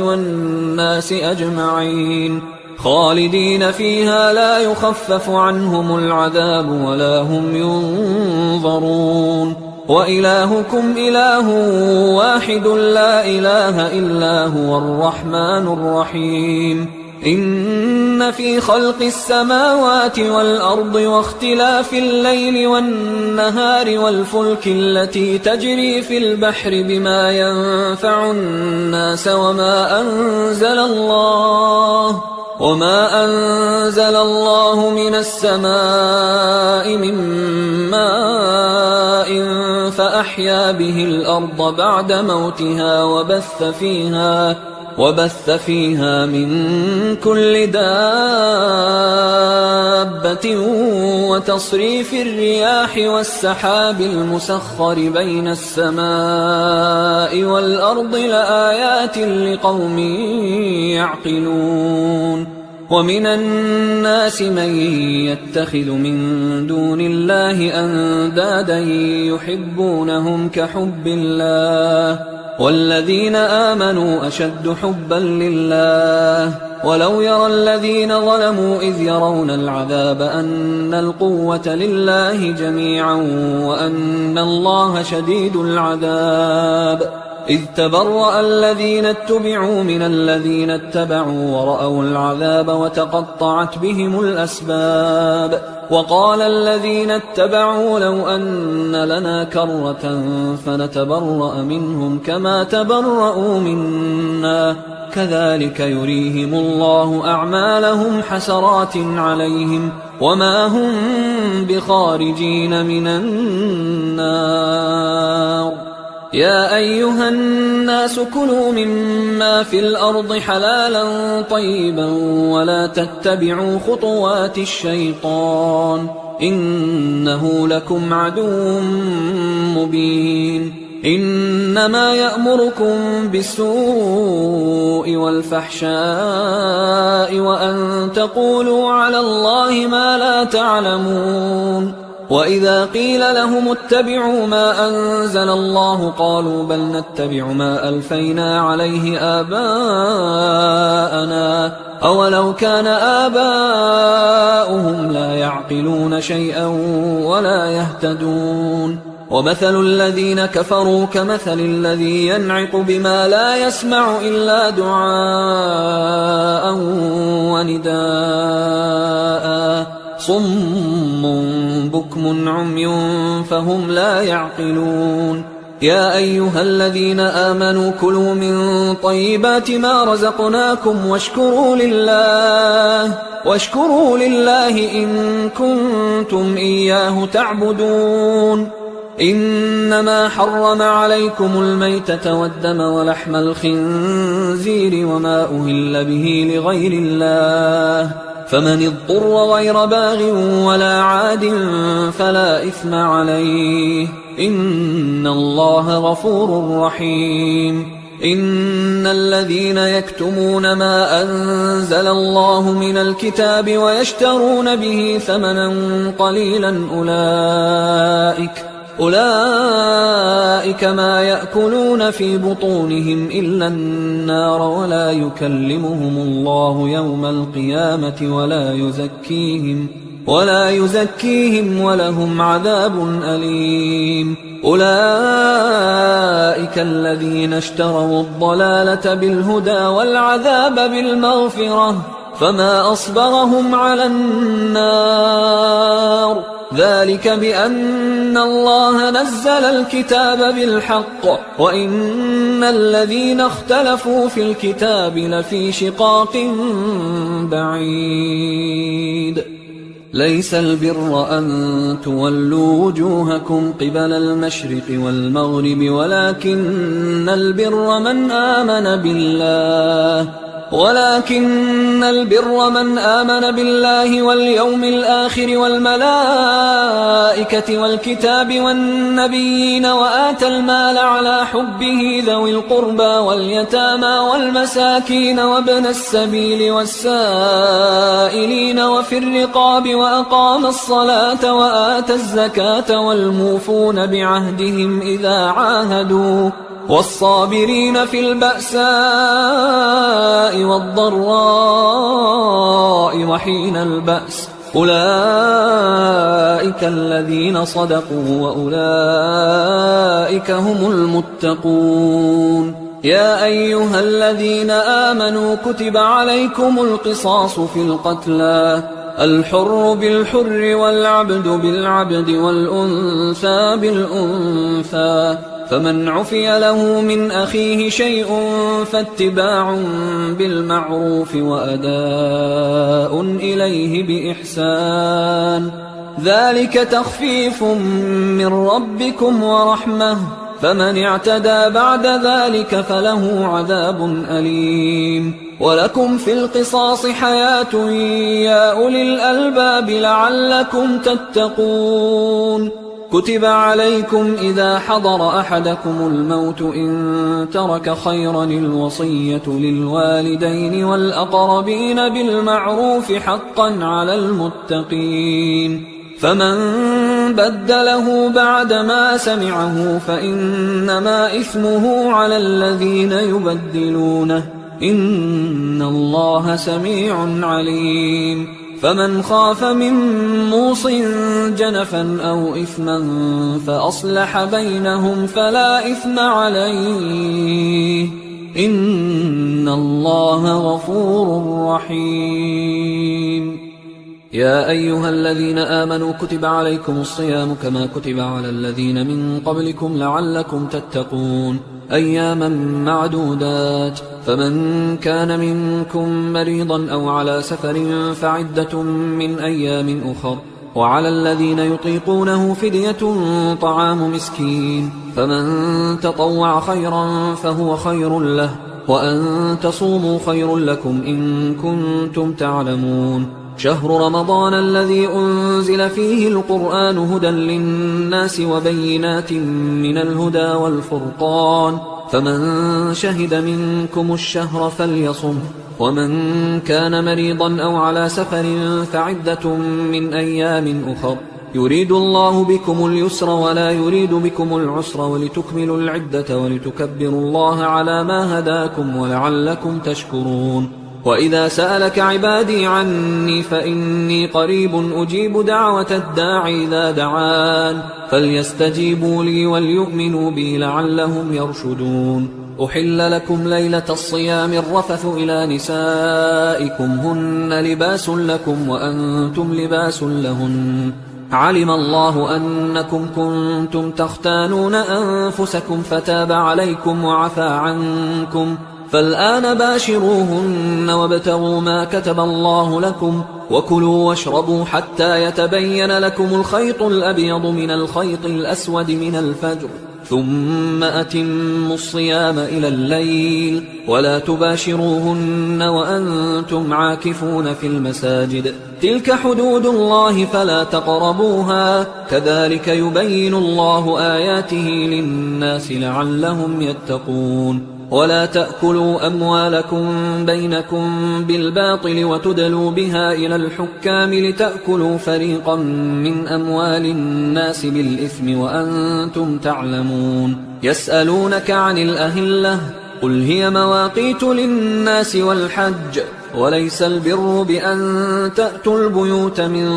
والناس أجمعين خالدين فيها لا يخفف عنهم العذاب ولا هم ينظرون وإلهكم إله واحد لا إله إلا هو الرحمن الرحيم إن في خلق السماوات والأرض واختلاف الليل والنهار والفلك التي تجري في البحر بما ينفع الناس وما أنزل الله من السماء من ماء فأحيا به الأرض بعد موتها وبث فيها من كل دابة وتصريف الرياح والسحاب المسخر بين السماء والأرض لآيات لقوم يعقلون ومن الناس من يتخذ من دون الله أندادا يحبونهم كحب الله والذين آمنوا أشد حبا لله ولو يرى الذين ظلموا إذ يرون العذاب أن القوة لله جميعا وأن الله شديد العذاب إذ تبرأ الذين اتبعوا من الذين اتبعوا ورأوا العذاب وتقطعت بهم الأسباب وقال الذين اتبعوا لو أن لنا كرة فنتبرأ منهم كما تبرأوا منا كذلك يريهم الله أعمالهم حسرات عليهم وما هم بخارجين من النار يا أيها الناس كلوا مما في الأرض حلالا طيبا ولا تتبعوا خطوات الشيطان إنه لكم عدو مبين إنما يأمركم بالسوء والفحشاء وأن تقولوا على الله ما لا تعلمون وإذا قيل لهم اتبعوا ما أنزل الله قالوا بل نتبع ما ألفينا عليه آباءنا أولو كان آباؤهم لا يعقلون شيئا ولا يهتدون ومثل الذين كفروا كمثل الذي ينعق بما لا يسمع إلا دعاء ونداء صم بكم عمي فهم لا يعقلون يا أيها الذين آمنوا كلوا من طيبات ما رزقناكم واشكروا لله إن كنتم إياه تعبدون إنما حرم عليكم الميتة والدم ولحم الخنزير وما أهل به لغير الله فمن اضطر غير باغ ولا عاد فلا إثم عليه إن الله غفور رحيم إن الذين يكتمون ما أنزل الله من الكتاب ويشترون به ثمنا قليلا أولئك ما يأكلون في بطونهم إلا النار ولا يكلمهم الله يوم القيامة ولا يزكيهم ولهم عذاب أليم أولئك الذين اشتروا الضلالة بالهدى والعذاب بالمغفرة فما أصبرهم على النار ذلك بأن الله نزل الكتاب بالحق وإن الذين اختلفوا في الكتاب لفي شقاق بعيد ليس البر أن تولوا وجوهكم قبل المشرق والمغرب ولكن البر من آمن بالله واليوم الآخر والملائكة والكتاب والنبيين وآتى المال على حبه ذوي القربى واليتامى والمساكين وابن السبيل والسائلين وفي الرقاب وأقام الصلاة وآتى الزكاة والموفون بعهدهم إذا عاهدوا والصابرين في البأساء والضراء وحين البأس أولئك الذين صدقوا وأولئك هم المتقون يا أيها الذين آمنوا كتب عليكم القصاص في القتلى الحر بالحر والعبد بالعبد والأنثى بالأنثى فمن عفي له من أخيه شيء فاتباع بالمعروف وأداء إليه بإحسان ذلك تخفيف من ربكم ورحمة فمن اعتدى بعد ذلك فله عذاب أليم ولكم في القصاص حياة يا أولي الألباب لعلكم تتقون كتب عليكم إذا حضر أحدكم الموت إن ترك خيرا الوصية للوالدين والأقربين بالمعروف حقا على المتقين فمن بدله بعدما سمعه فإنما إثمه على الذين يبدلونه إن الله سميع عليم فمن خاف من موص جنفا أو إثما فأصلح بينهم فلا إثم عليه إن الله غفور رحيم. يا أيها الذين آمنوا كتب عليكم الصيام كما كتب على الذين من قبلكم لعلكم تتقون أياما معدودات، فمن كان منكم مريضا أو على سفر فعدة من أيام أخر، وعلى الذين يطيقونه فدية طعام مسكين، فمن تطوع خيرا فهو خير له، وأن تصوموا خير لكم إن كنتم تعلمون. شهر رمضان الذي أنزل فيه القرآن هدى للناس وبينات من الهدى والفرقان، فمن شهد منكم الشهر فليصم، ومن كان مريضا أو على سفر فعدة من أيام أخر، يريد الله بكم اليسر ولا يريد بكم العسر ولتكملوا العدة ولتكبروا الله على ما هداكم ولعلكم تشكرون. وإذا سألك عبادي عني فإني قريب أجيب دعوة الداع إذا دعان، فليستجيبوا لي وليؤمنوا بي لعلهم يرشدون. أحل لكم ليلة الصيام الرفث إلى نسائكم هن لباس لكم وأنتم لباس لهن، علم الله أنكم كنتم تختانون أنفسكم فتاب عليكم وعفى عنكم، فالآن باشروهن وابتغوا ما كتب الله لكم، وكلوا واشربوا حتى يتبين لكم الخيط الأبيض من الخيط الأسود من الفجر، ثم أتموا الصيام إلى الليل، ولا تباشروهن وأنتم عاكفون في المساجد، تلك حدود الله فلا تقربوها، كذلك يبين الله آياته للناس لعلهم يتقون. ولا تأكلوا أموالكم بينكم بالباطل وتدلوا بها إلى الحكام لتأكلوا فريقا من أموال الناس بالإثم وأنتم تعلمون. يسألونك عن الأهلة قل هي مواقيت للناس والحج، وليس البر بأن تأتوا البيوت من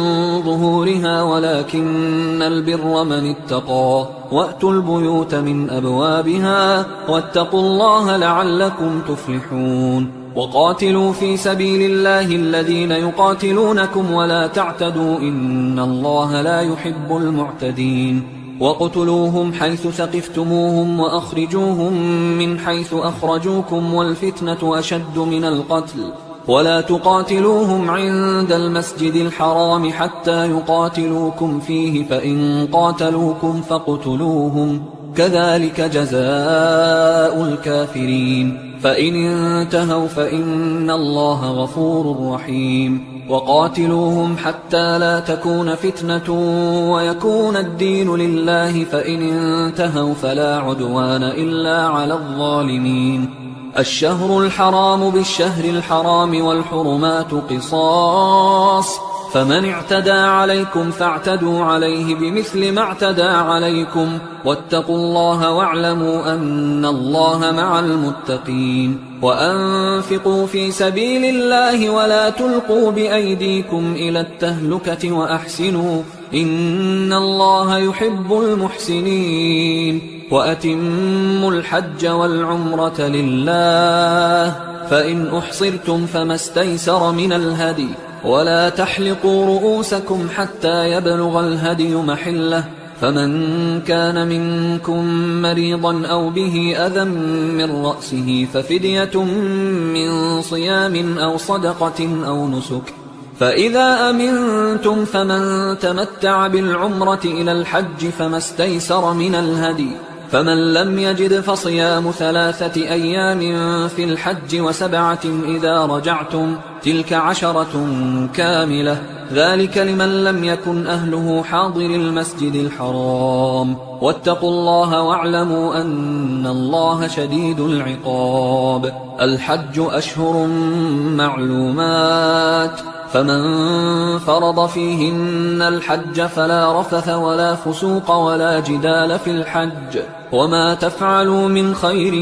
ظهورها ولكن البر من اتقى، وأتوا البيوت من أبوابها واتقوا الله لعلكم تفلحون. وقاتلوا في سبيل الله الذين يقاتلونكم ولا تعتدوا إن الله لا يحب المعتدين. وقتلوهم حيث ثقفتموهم وأخرجوهم من حيث أخرجوكم والفتنة أشد من القتل، ولا تقاتلوهم عند المسجد الحرام حتى يقاتلوكم فيه، فإن قاتلوكم فاقتلوهم، كذلك جزاء الكافرين، فإن انتهوا فإن الله غفور رحيم. وقاتلوهم حتى لا تكون فتنة ويكون الدين لله، فإن انتهوا فلا عدوان إلا على الظالمين. الشهر الحرام بالشهر الحرام والحرمات قصاص، فمن اعتدى عليكم فاعتدوا عليه بمثل ما اعتدى عليكم، واتقوا الله واعلموا أن الله مع المتقين. وأنفقوا في سبيل الله ولا تلقوا بأيديكم إلى التهلكة وأحسنوا إن الله يحب المحسنين. وأتموا الحج والعمرة لله، فإن أحصرتم فما استيسر من الهدي، ولا تحلقوا رؤوسكم حتى يبلغ الهدي محله، فمن كان منكم مريضا أو به أذى من رأسه ففدية من صيام أو صدقة أو نسك، فإذا أمنتم فمن تمتع بالعمرة إلى الحج فما استيسر من الهدي، فمن لم يجد فصيام 3 أيام في الحج و7 إذا رجعتم، تلك 10 كاملة، ذلك لمن لم يكن أهله حاضر المسجد الحرام. واتقوا الله واعلموا أن الله شديد العقاب. الحج أشهر معلومات، فمن فرض فيهن الحج فلا رفث ولا فسوق ولا جدال في الحج، وما تفعلوا من خير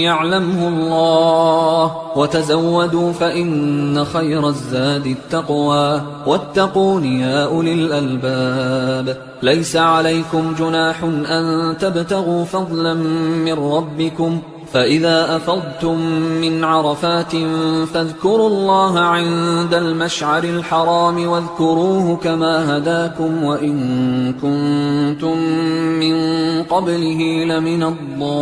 يعلمه الله، الله وتزودوا فإن خير الزاد التقوى واتقون يا أولي الألباب. ليس عليكم جناح أن تبتغوا فضلا من ربكم فإذا أفضتم من عرفات فاذكروا الله عند المشعر الحرام واذكروه كما هداكم وإن كنتم من قبله لمن الضالين.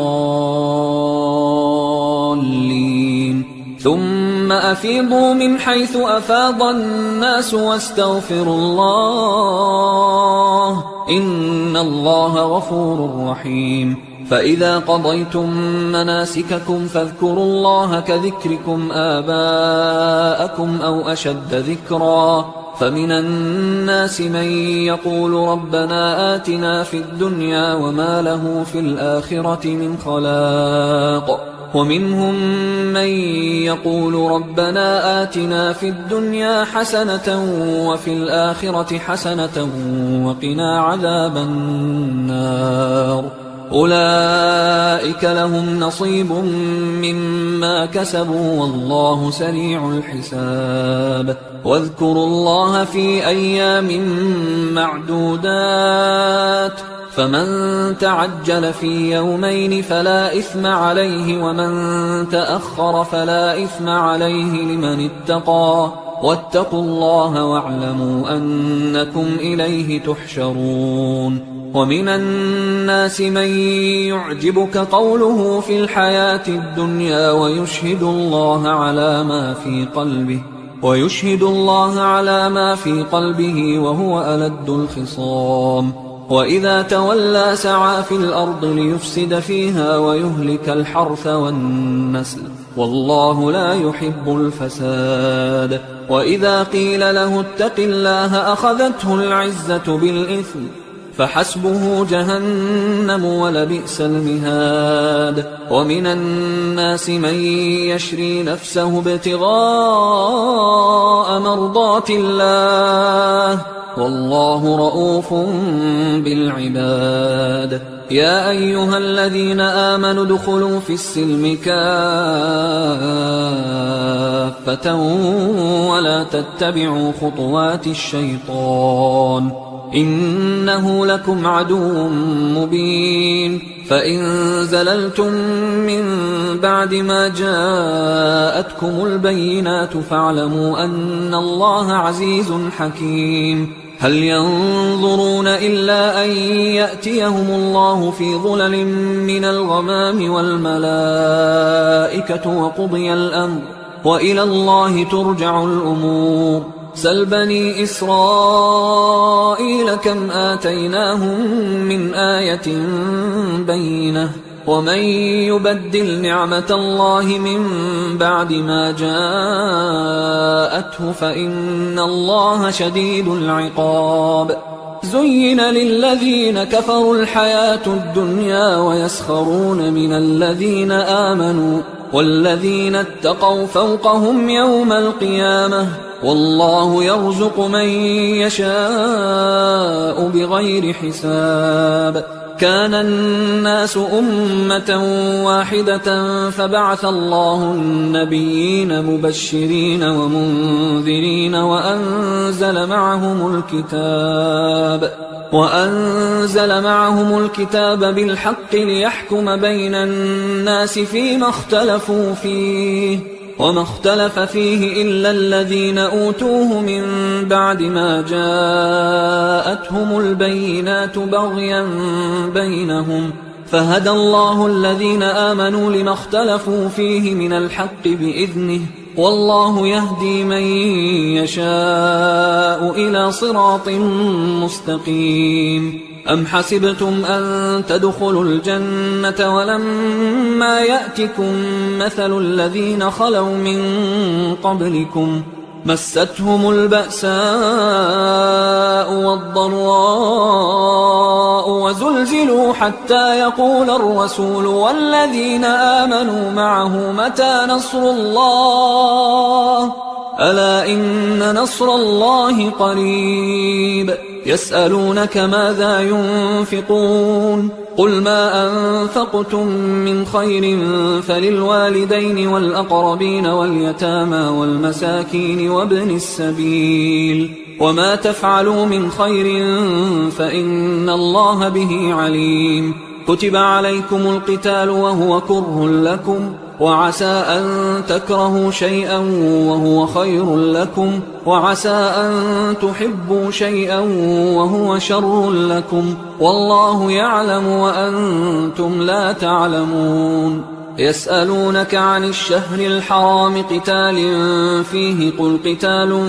ثم أفيضوا من حيث أفاض الناس واستغفروا الله إن الله غفور رحيم. فإذا قضيتم مناسككم فاذكروا الله كذكركم آباءكم أو أشد ذكرا. فمن الناس من يقول ربنا آتنا في الدنيا وما له في الآخرة من خلاق ومنهم من يقول ربنا آتنا في الدنيا حسنة وفي الآخرة حسنة وقنا عذاب النار. أولئك لهم نصيب مما كسبوا والله سريع الحساب. واذكروا الله في أيام معدودات فمن تعجل في يومين فلا إثم عليه ومن تأخر فلا إثم عليه لمن اتقى واتقوا الله واعلموا أنكم إليه تحشرون. ومن الناس من يعجبك قوله في الحياة الدنيا ويشهد الله على ما في قلبه وهو ألد الخصام. وإذا تولى سعى في الأرض ليفسد فيها ويهلك الحرث والنسل والله لا يحب الفساد. وإذا قيل له اتق الله أخذته العزة بالإثم فحسبه جهنم ولبئس المهاد. ومن الناس من يشري نفسه ابتغاء مرضات الله والله رؤوف بالعباد. يا أيها الذين آمنوا ادخلوا في السلم كافة ولا تتبعوا خطوات الشيطان إنه لكم عدو مبين. فإن زللتم من بعد ما جاءتكم البينات فاعلموا أن الله عزيز حكيم. هل ينظرون إلا أن يأتيهم الله في ظلل من الغمام والملائكة وقضي الأمر وإلى الله ترجع الأمور. سل بني إسرائيل كم آتيناهم من آية بينة ومن يبدل نعمة الله من بعد ما جاءته فإن الله شديد العقاب. زين للذين كفروا الحياة الدنيا ويسخرون من الذين آمنوا والذين اتقوا فوقهم يوم القيامة والله يرزق من يشاء بغير حساب. كان الناس أمة واحدة فبعث الله النبيين مبشرين ومنذرين وأنزل معهم الكتاب بالحق ليحكم بين الناس فيما اختلفوا فيه وما اختلف فيه إلا الذين أوتوه من بعد ما جاءتهم البينات بغيا بينهم فهدى الله الذين آمنوا لما اختلفوا فيه من الحق بإذنه والله يهدي من يشاء إلى صراط مستقيم. أم حسبتم أن تدخلوا الجنة ولما يأتكم مثل الذين خلوا من قبلكم مستهم البأساء والضراء وزلزلوا حتى يقول الرسول والذين آمنوا معه متى نصر الله ألا إن نصر الله قريب. يسألونك ماذا ينفقون قل ما أنفقتم من خير فللوالدين والأقربين واليتامى والمساكين وابن السبيل وما تفعلوا من خير فإن الله به عليم كتب عليكم القتال وهو كره لكم وعسى أن تكرهوا شيئا وهو خير لكم وعسى أن تحبوا شيئا وهو شر لكم والله يعلم وأنتم لا تعلمون يسألونك عن الشهر الحرام قتال فيه قل قتال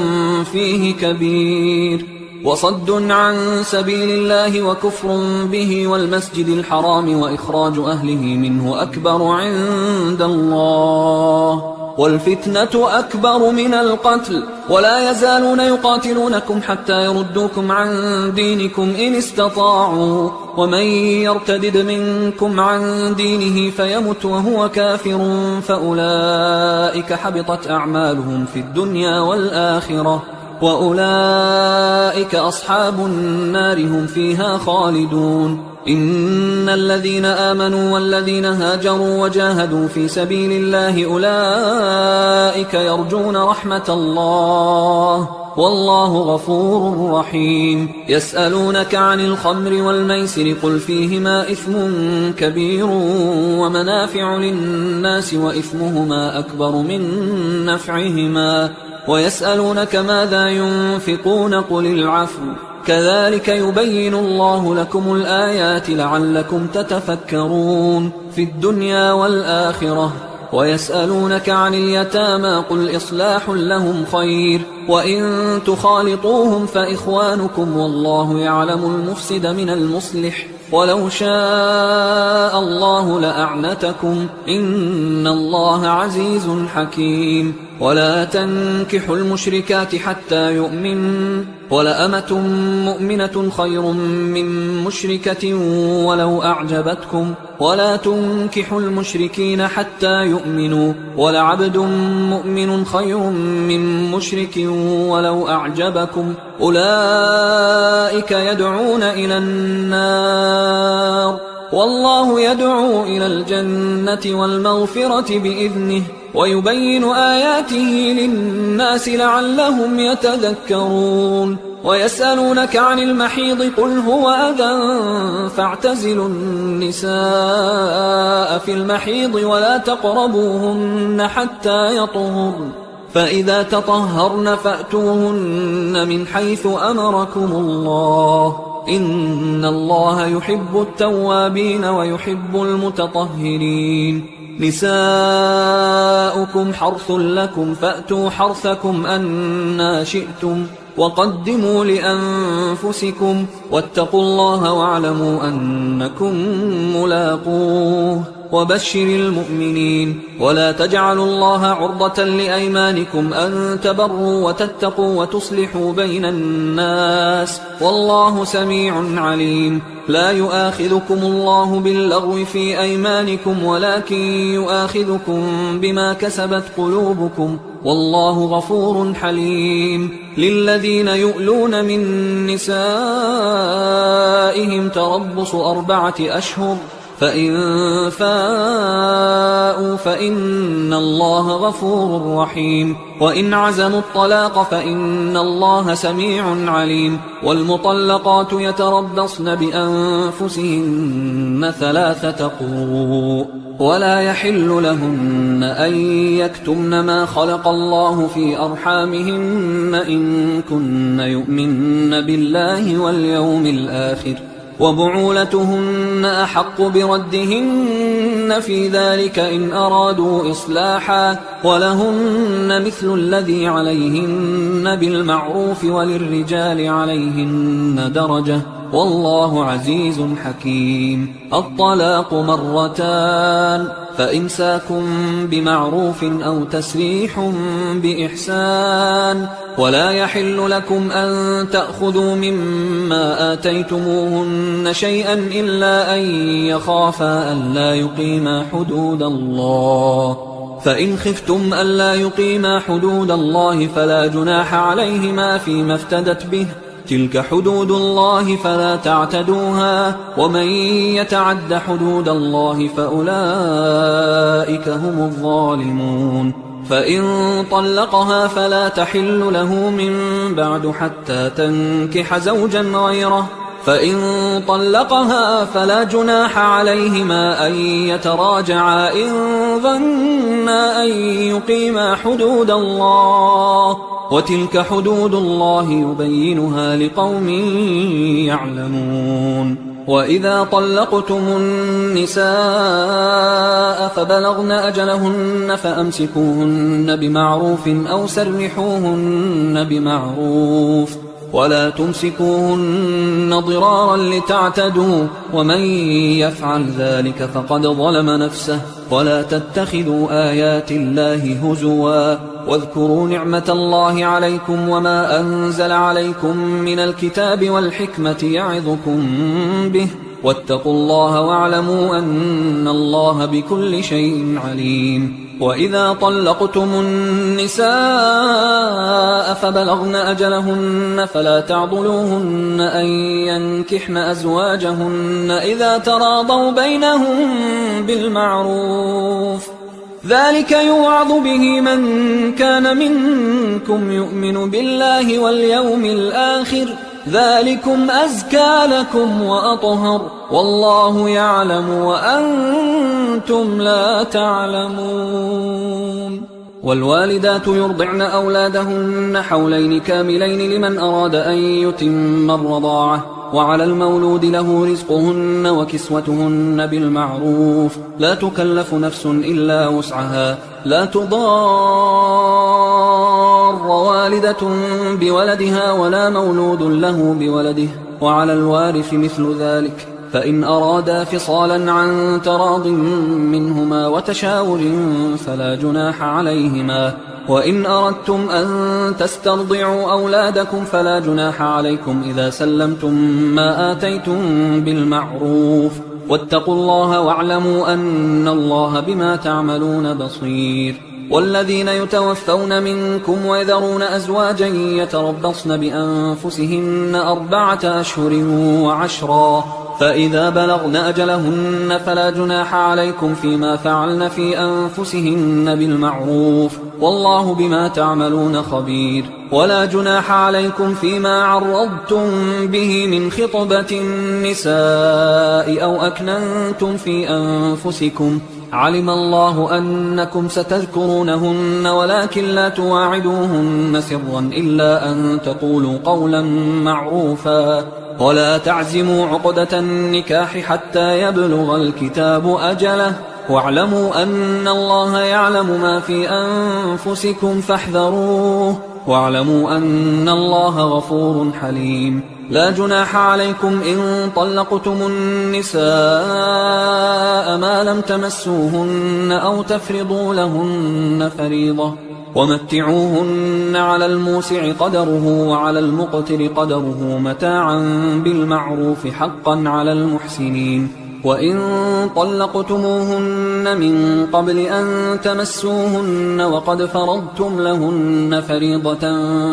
فيه كبير وصد عن سبيل الله وكفر به والمسجد الحرام وإخراج أهله منه أكبر عند الله والفتنة أكبر من القتل ولا يزالون يقاتلونكم حتى يردوكم عن دينكم إن استطاعوا ومن يرتدد منكم عن دينه فيمت وهو كافر فأولئك حبطت أعمالهم في الدنيا والآخرة وأولئك أصحاب النار هم فيها خالدون إن الذين آمنوا والذين هاجروا وجاهدوا في سبيل الله أولئك يرجون رحمة الله والله غفور رحيم يسألونك عن الخمر والميسر قل فيهما إثم كبير ومنافع للناس وإثمهما أكبر من نفعهما ويسألونك ماذا ينفقون قل العفو كذلك يبين الله لكم الآيات لعلكم تتفكرون في الدنيا والآخرة ويسألونك عن اليتامى قل إصلاح لهم خير وإن تخالطوهم فإخوانكم والله يعلم المفسد من المصلح ولو شاء الله لأعنتكم إن الله عزيز حكيم ولا تنكحوا المشركات حتى يؤمن ولأمة مؤمنة خير من مشركة ولو أعجبتكم ولا تنكحوا المشركين حتى يؤمنوا ولعبد مؤمن خير من مشرك ولو أعجبكم أولئك يدعون إلى النار والله يدعو إلى الجنة والمغفرة بإذنه ويبين آياته للناس لعلهم يتذكرون ويسألونك عن المحيض قل هو أذى فاعتزلوا النساء في المحيض ولا تقربوهن حتى يطهرن فإذا تطهرن فأتوهن من حيث أمركم الله إن الله يحب التوابين ويحب المتطهرين نساؤكم حرث لكم فأتوا حرثكم أنى شئتم وقدموا لأنفسكم واتقوا الله واعلموا أنكم ملاقوه وبشر المؤمنين ولا تجعلوا الله عرضة لأيمانكم أن تبروا وتتقوا وتصلحوا بين الناس والله سميع عليم لا يؤاخذكم الله باللغو في أيمانكم ولكن يؤاخذكم بما كسبت قلوبكم والله غفور حليم للذين يؤلون من نسائهم تربص 4 أشهر فإن فاءوا فإن الله غفور رحيم وإن عزموا الطلاق فإن الله سميع عليم والمطلقات يتربصن بأنفسهن 3 قروء ولا يحل لهن أن يكتمن ما خلق الله في أرحامهن إن كن يؤمن بالله واليوم الآخر وبعولتهن أحق بردهن في ذلك إن أرادوا إصلاحا ولهن مثل الذي عليهن بالمعروف وللرجال عليهن درجة والله عزيز حكيم الطلاق 2 مرتان فإمساك بمعروف أو تسريح بإحسان ولا يحل لكم أن تأخذوا مما آتيتموهن شيئا إلا أن يخافا ألا يقيما حدود الله فإن خفتم ألا يقيما حدود الله فلا جناح عليهما فيما افتدت به تلك حدود الله فلا تعتدوها ومن يتعد حدود الله فأولئك هم الظالمون فإن طلقها فلا تحل له من بعد حتى تنكح زوجا غيره فإن طلقها فلا جناح عليهما أن يتراجعا إن ظنا أن يقيما حدود الله وتلك حدود الله يبينها لقوم يعلمون وإذا طلقتم النساء فبلغن أجلهن فأمسكوهن بمعروف أو سرحوهن بمعروف ولا تمسكوهن ضرارا لتعتدوا ومن يفعل ذلك فقد ظلم نفسه ولا تتخذوا آيات الله هزوا واذكروا نعمة الله عليكم وما أنزل عليكم من الكتاب والحكمة يعظكم به واتقوا الله واعلموا أن الله بكل شيء عليم وإذا طلقتم النساء فبلغن أجلهن فلا تعضلوهن أن ينكحن أزواجهن إذا تراضوا بينهم بالمعروف ذلك يوعظ به من كان منكم يؤمن بالله واليوم الآخر ذلكم أزكى لكم وأطهر والله يعلم وأنتم لا تعلمون والوالدات يرضعن أولادهن حولين كاملين لمن أراد أن يتم الرضاعة وعلى المولود له رزقهن وكسوتهن بالمعروف لا تكلف نفس إلا وسعها لا تضار والدة بولدها ولا مولود له بولده وعلى الوارث مثل ذلك فإن أرادا فصالا عن تراض منهما وتشاور فلا جناح عليهما وإن أردتم أن تسترضعوا أولادكم فلا جناح عليكم إذا سلمتم ما آتيتم بالمعروف واتقوا الله واعلموا أن الله بما تعملون بصير والذين يتوفون منكم ويذرون أزواجا يتربصن بأنفسهن 4 أشهر و10 فإذا بلغن أجلهن فلا جناح عليكم فيما فعلن في أنفسهن بالمعروف والله بما تعملون خبير ولا جناح عليكم فيما عرضتم به من خطبة النساء أو أكننتم في أنفسكم علم الله أنكم ستذكرونهن ولكن لا تواعدوهن سرا إلا أن تقولوا قولا معروفا ولا تعزموا عقدة النكاح حتى يبلغ الكتاب أجله واعلموا أن الله يعلم ما في أنفسكم فاحذروه واعلموا أن الله غفور حليم لا جناح عليكم إن طلقتم النساء ما لم تمسوهن أو تفرضوا لهن فريضة ومتعوهن على الموسع قدره وعلى المقتر قدره متاعا بالمعروف حقا على المحسنين وإن طلقتموهن من قبل أن تمسوهن وقد فرضتم لهن فريضة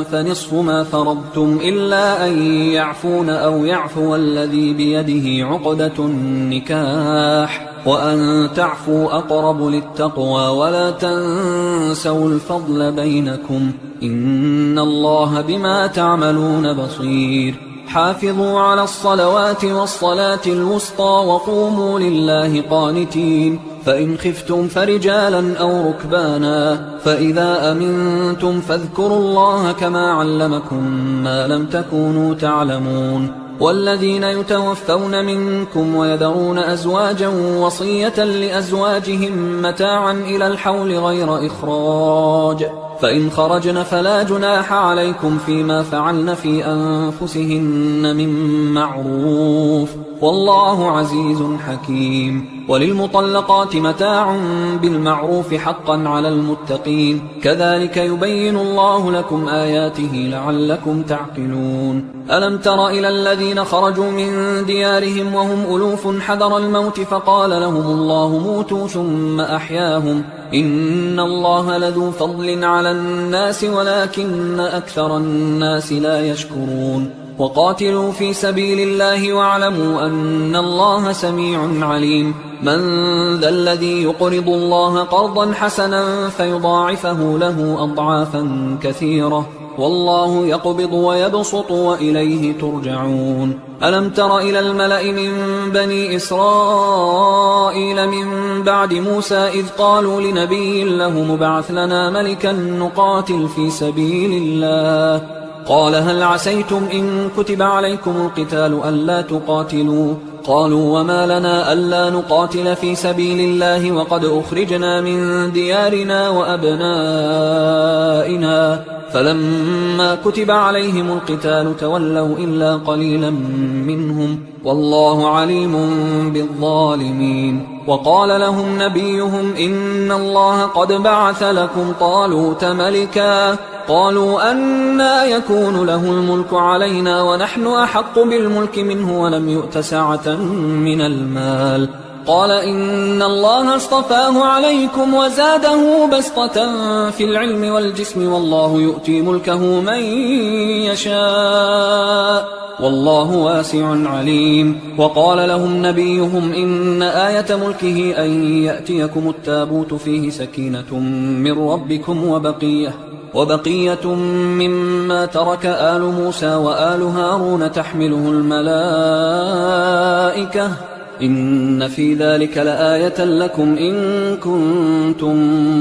فنصف ما فرضتم إلا أن يعفون أو يعفو الذي بيده عقدة النكاح وأن تعفوا أقرب للتقوى ولا تنسوا الفضل بينكم إن الله بما تعملون بصير حافظوا على الصلوات والصلاة الوسطى وقوموا لله قانتين فإن خفتم فرجالا أو ركبانا فإذا أمنتم فاذكروا الله كما علمكم ما لم تكونوا تعلمون والذين يتوفون منكم ويذرون أزواجا وصية لأزواجهم متاعا إلى الحول غير إخراج فإن خرجن فلا جناح عليكم فيما فعلن في أنفسهن من معروف والله عزيز حكيم وللمطلقات متاع بالمعروف حقا على المتقين كذلك يبين الله لكم آياته لعلكم تعقلون ألم تر إلى الذين خرجوا من ديارهم وهم ألوف حذر الموت فقال لهم الله موتوا ثم أحياهم إن الله لذو فضل على الناس ولكن أكثر الناس لا يشكرون وقاتلوا في سبيل الله واعلموا أن الله سميع عليم من ذا الذي يقرض الله قرضا حسنا فيضاعفه له أضعافا كثيرة والله يقبض ويبسط وإليه ترجعون ألم تر إلى الملأ من بني إسرائيل من بعد موسى إذ قالوا لنبي له مبعث لنا ملكا نقاتل في سبيل الله قال هل عسيتم إن كتب عليكم القتال ألا تقاتلوا قالوا وما لنا ألا نقاتل في سبيل الله وقد أخرجنا من ديارنا وأبنائنا فلما كتب عليهم القتال تولوا إلا قليلا منهم والله عليم بالظالمين وقال لهم نبيهم إن الله قد بعث لكم طالوت ملكا قالوا أنى يكون له الملك علينا ونحن أحق بالملك منه ولم يؤت سعة من المال قال إن الله اصطفاه عليكم وزاده بسطة في العلم والجسم والله يؤتي ملكه من يشاء والله واسع عليم وقال لهم نبيهم إن آية ملكه أن يأتيكم التابوت فيه سكينة من ربكم وبقية مما ترك آل موسى وآل هارون تحمله الملائكة إن في ذلك لآية لكم إن كنتم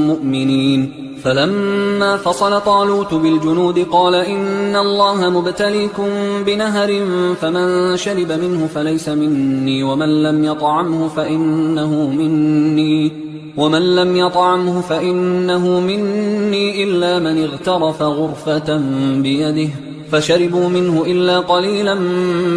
مؤمنين فلما فصل طالوت بالجنود قال إن الله مبتليكم بنهر فمن شرب منه فليس مني ومن لم يطعمه فإنه مني إلا من اغترف غرفة بيده فشربوا منه إلا قليلا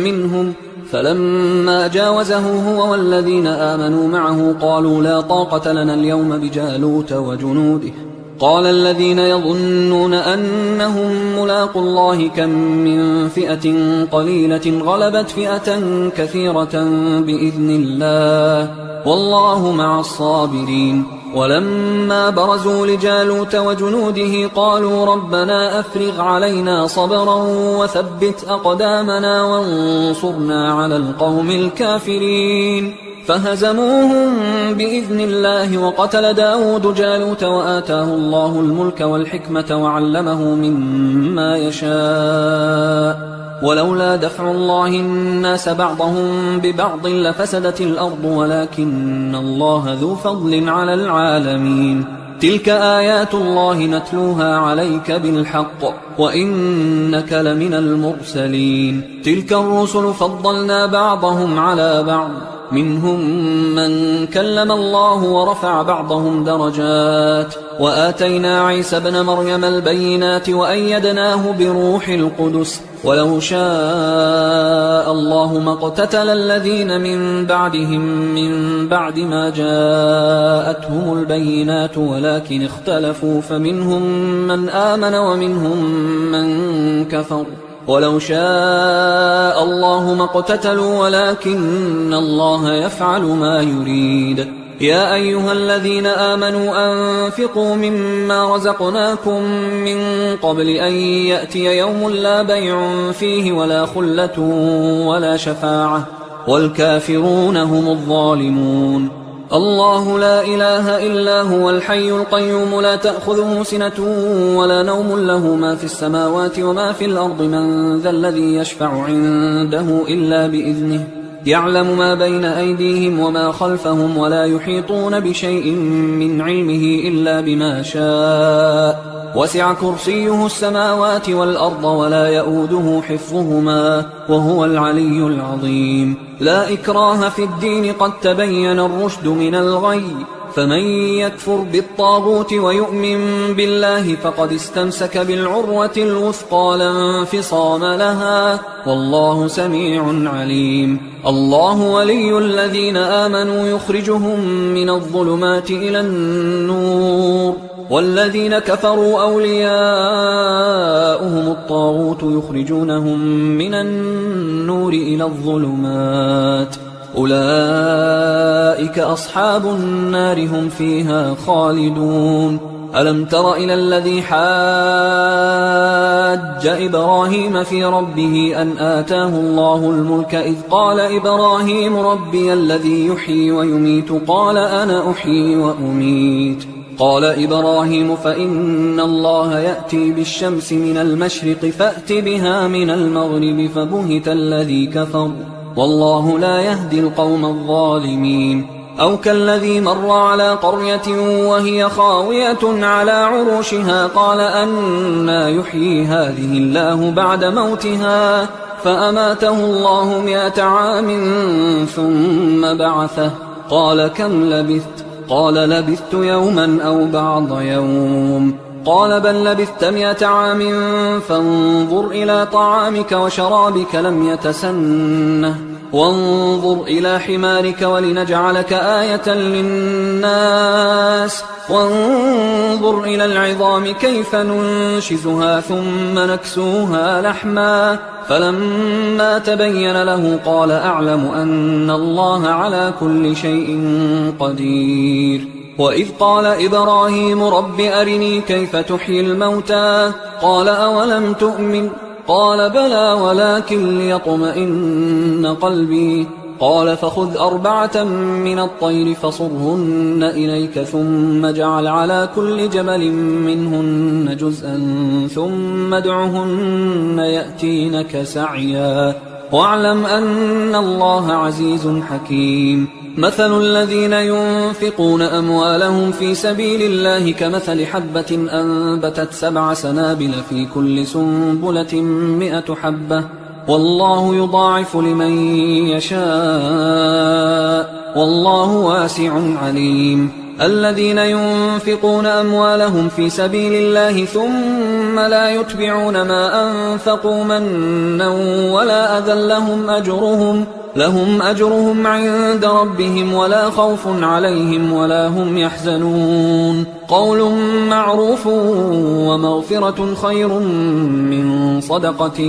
منهم فلما جاوزه هو والذين آمنوا معه قالوا لا طاقة لنا اليوم بجالوت وجنوده قال الذين يظنون أنهم ملاقوا الله كم من فئة قليلة غلبت فئة كثيرة بإذن الله والله مع الصابرين ولما برزوا لجالوت وجنوده قالوا ربنا أفرغ علينا صبرا وثبت أقدامنا وانصرنا على القوم الكافرين فهزموهم بإذن الله وقتل داود جالوت وآتاه الله الملك والحكمة وعلمه مما يشاء ولولا دفع الله الناس بعضهم ببعض لفسدت الأرض ولكن الله ذو فضل على العالمين تلك آيات الله نتلوها عليك بالحق وإنك لمن المرسلين تلك الرسل فضلنا بعضهم على بعض منهم من كلم الله ورفع بعضهم درجات وآتينا عيسى ابن مريم البينات وأيدناه بروح القدس ولو شاء الله ما اقتتل الذين من بعدهم من بعد ما جاءتهم البينات ولكن اختلفوا فمنهم من آمن ومنهم من كفر ولو شاء الله ما اقتتلوا ولكن الله يفعل ما يريد يا أيها الذين آمنوا أنفقوا مما رزقناكم من قبل أن يأتي يوم لا بيع فيه ولا خلة ولا شفاعة والكافرون هم الظالمون الله لا إله إلا هو الحي القيوم لا تأخذه سنة ولا نوم له ما في السماوات وما في الأرض من ذا الذي يشفع عنده إلا بإذنه يعلم ما بين أيديهم وما خلفهم ولا يحيطون بشيء من علمه إلا بما شاء وسع كرسيه السماوات والأرض ولا يؤوده حفظهما وهو العلي العظيم لا إكراه في الدين قد تبين الرشد من الغي فمن يكفر بالطاغوت ويؤمن بالله فقد استمسك بالعروة الوثقى لا انفصام لها والله سميع عليم الله ولي الذين آمنوا يخرجهم من الظلمات إلى النور والذين كفروا أولياؤهم الطاغوت يخرجونهم من النور إلى الظلمات أولئك أصحاب النار هم فيها خالدون ألم تر إلى الذي حاج إبراهيم في ربه أن آتاه الله الملك إذ قال إبراهيم ربي الذي يحيي ويميت قال أنا أحيي وأميت قال إبراهيم فإن الله يأتي بالشمس من المشرق فأت بها من المغرب فبهت الذي كفر والله لا يهدي القوم الظالمين أو كالذي مر على قرية وهي خاوية على عروشها قال أنى يحيي هذه الله بعد موتها فأماته الله 100 عام ثم بعثه قال كم لبثت قال لبثت يوما أو بعض يوم قال بل لبثت 100 عام فانظر إلى طعامك وشرابك لم يتسنه وانظر إلى حمارك ولنجعلك آية للناس وانظر إلى العظام كيف ننشزها ثم نكسوها لحما فلما تبين له قال أعلم أن الله على كل شيء قدير وإذ قال إبراهيم رب أرني كيف تحيي الموتى قال أولم تؤمن قال بلى ولكن ليطمئن قلبي قال فخذ 4 من الطير فصرهن إليك ثم اجعل على كل جبل منهن جزءا ثم ادعهن يأتينك سعيا واعلم أن الله عزيز حكيم مثل الذين ينفقون أموالهم في سبيل الله كمثل حبة أنبتت 7 سنابل في كل سنبلة 100 حبة والله يضاعف لمن يشاء والله واسع عليم الذين ينفقون أموالهم في سبيل الله ثم لا يتبعون ما أنفقوا منا ولا أذى لهم أجرهم عند ربهم ولا خوف عليهم ولا هم يحزنون قول معروف ومغفرة خير من صدقة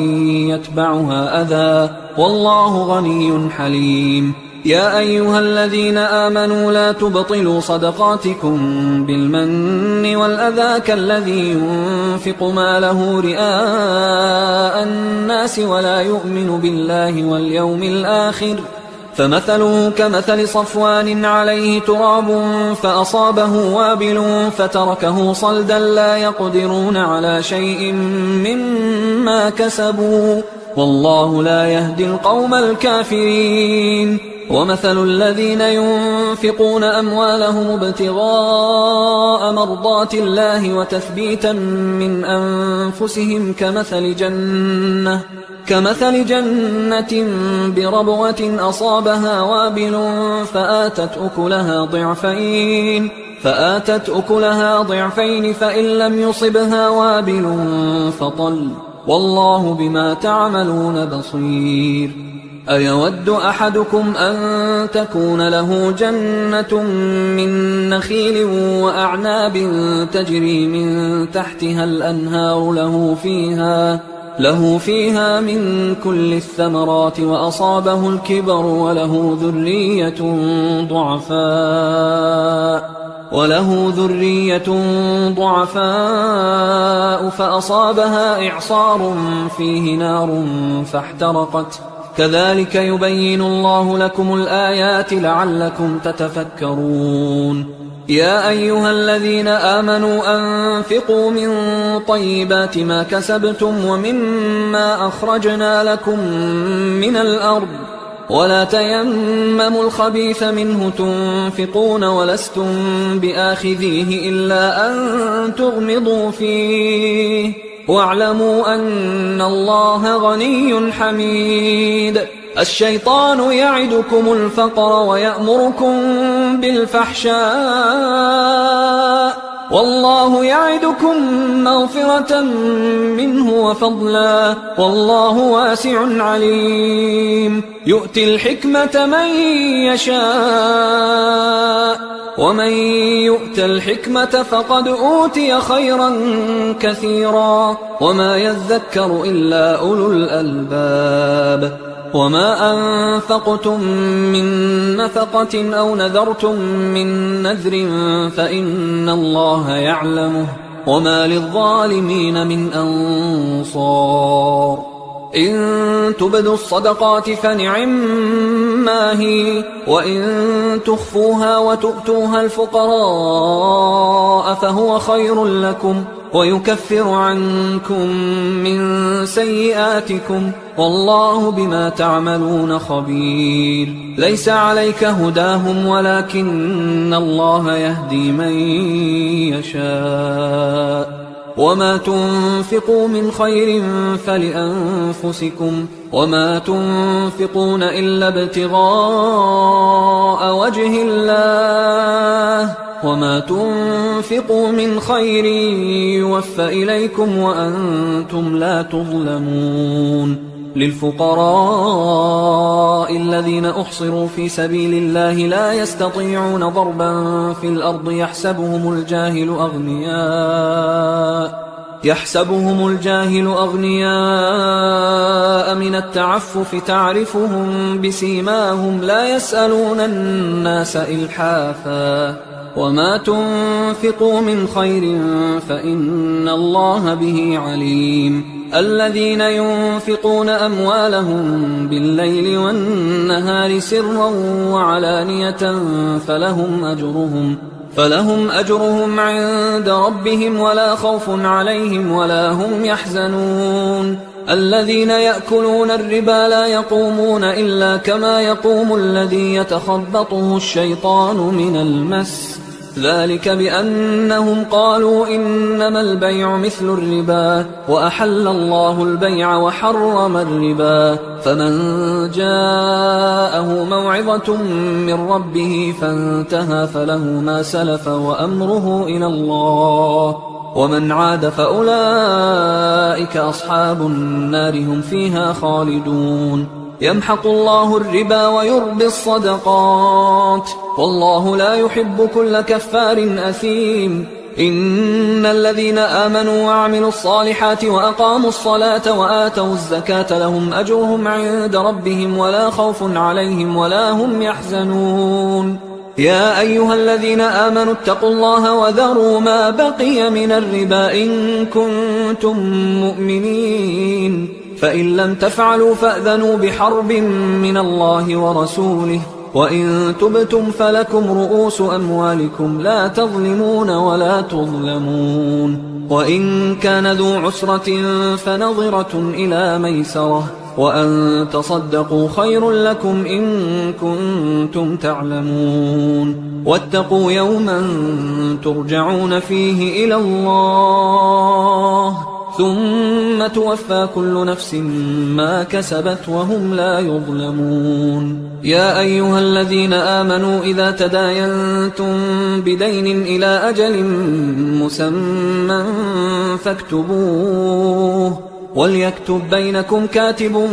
يتبعها أذى والله غني حليم يا أيها الذين آمنوا لا تبطلوا صدقاتكم بالمن والأذى كالذي ينفق ماله رئاء الناس ولا يؤمن بالله واليوم الآخر فمثله كمثل صفوان عليه تراب فأصابه وابل فتركه صلدا لا يقدرون على شيء مما كسبوا والله لا يهدي القوم الكافرين ومثل الذين ينفقون أموالهم ابتغاء مرضات الله وتثبيتا من أنفسهم كمثل جنة بربوة أصابها وابل فآتت أكلها ضعفين فإن لم يصبها وابل فطل والله بما تعملون بصير أيود أحدكم أن تكون له جنة من نخيل وأعناب تجري من تحتها الأنهار له فيها من كل الثمرات وأصابه الكبر وله ذرية ضعفاء فأصابها إعصار فيه نار فاحترقت كذلك يبين الله لكم الآيات لعلكم تتفكرون يا أيها الذين آمنوا أنفقوا من طيبات ما كسبتم ومما أخرجنا لكم من الأرض ولا تيمموا الخبيث منه تنفقون ولستم بآخذيه إلا أن تغمضوا فيه واعلموا أن الله غني حميد الشيطان يعدكم الفقر ويأمركم بالفحشاء والله يعدكم مغفرة منه وفضلا والله واسع عليم يؤتي الحكمة من يشاء ومن يؤت الحكمة فقد أوتي خيرا كثيرا وما يذكر إلا أولو الألباب وما أنفقتم من نفقة أو نذرتم من نذر فإن الله يعلمه وما للظالمين من أنصار إن تبدوا الصدقات فنعما هي وإن تخفوها وتؤتوها الفقراء فهو خير لكم ويكفر عنكم من سيئاتكم والله بما تعملون خبير ليس عليك هداهم ولكن الله يهدي من يشاء وما تنفقوا من خير فلأنفسكم وما تنفقون إلا ابتغاء وجه الله وما تنفقوا من خير يوفى إليكم وأنتم لا تظلمون للفقراء الذين أحصروا في سبيل الله لا يستطيعون ضربا في الأرض يحسبهم الجاهل أغنياء من التعفف تعرفهم بسيماهم لا يسألون الناس إلحافا وما تنفقوا من خير فإن الله به عليم الذين ينفقون أموالهم بالليل والنهار سرا وعلانية فلهم أجرهم عند ربهم ولا خوف عليهم ولا هم يحزنون الذين يأكلون الربا لا يقومون إلا كما يقوم الذي يتخبطه الشيطان من المس ذلك بأنهم قالوا إنما البيع مثل الربا وأحل الله البيع وحرم الربا فمن جاءه موعظة من ربه فانتهى فله ما سلف وأمره إلى الله ومن عاد فأولئك أصحاب النار هم فيها خالدون يمحق الله الربا ويربي الصدقات والله لا يحب كل كفار أثيم إن الذين آمنوا وعملوا الصالحات وأقاموا الصلاة وآتوا الزكاة لهم أجرهم عند ربهم ولا خوف عليهم ولا هم يحزنون يا أيها الذين آمنوا اتقوا الله وذروا ما بقي من الربا إن كنتم مؤمنين فإن لم تفعلوا فأذنوا بحرب من الله ورسوله وإن تبتم فلكم رؤوس أموالكم لا تظلمون ولا تظلمون وإن كان ذو عسرة فنظرة إلى ميسرة وأن تصدقوا خير لكم إن كنتم تعلمون واتقوا يوما ترجعون فيه إلى الله ثم توفى كل نفس ما كسبت وهم لا يظلمون يا أيها الذين آمنوا إذا تداينتم بدين إلى أجل مسمى فاكتبوه وليكتب بينكم كاتب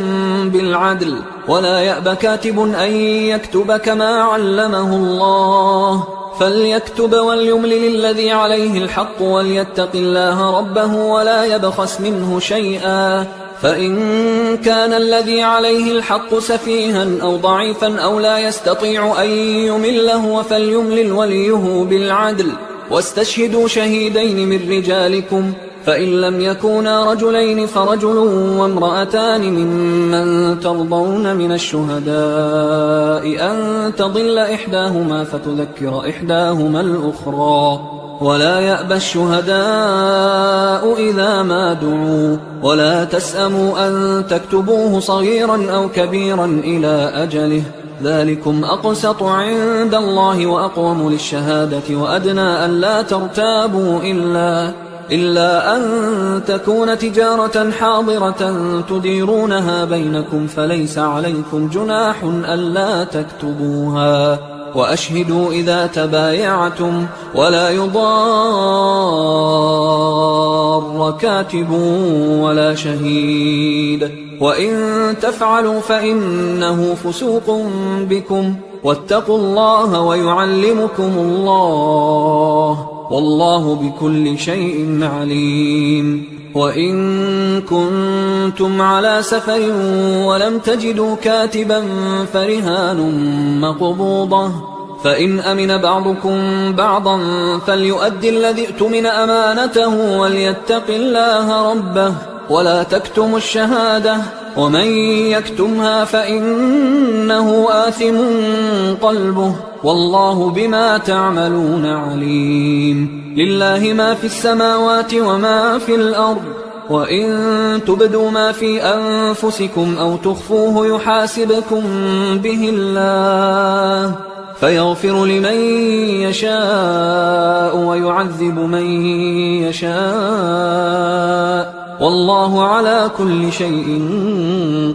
بالعدل ولا يأب كاتب أن يكتب كما علمه الله فليكتب وليملل الذي عليه الحق وليتق الله ربه ولا يبخس منه شيئا فإن كان الذي عليه الحق سفيها أو ضعيفا أو لا يستطيع أن يمله فليملل وليه بالعدل واستشهدوا شهيدين من رجالكم فإن لم يكونا رجلين فرجل وامرأتان ممن ترضون من الشهداء أن تضل إحداهما فتذكر إحداهما الأخرى ولا يأبى الشهداء إذا ما دعوا ولا تسأموا أن تكتبوه صغيرا أو كبيرا إلى أجله ذلكم أقسط عند الله وأقوم للشهادة وأدنى أن لا ترتابوا إلا أن تكون تجارة حاضرة تديرونها بينكم فليس عليكم جناح ألا تكتبوها وأشهدوا إذا تبايعتم ولا يضار كاتب ولا شهيد وإن تفعلوا فإنه فسوق بكم واتقوا الله ويعلمكم الله والله بكل شيء عليم. وإن كنتم على سفر ولم تجدوا كاتبا فرهان مقبوضة، فإن أمن بعضكم بعضا فليؤدي الذي اؤتمن أمانته وليتق الله ربه ولا تكتموا الشهادة، ومن يكتمها فإنه آثم قلبه والله بما تعملون عليم. لله ما في السماوات وما في الأرض، وإن تبدوا ما في أنفسكم أو تخفوه يحاسبكم به الله فيغفر لمن يشاء ويعذب من يشاء والله على كل شيء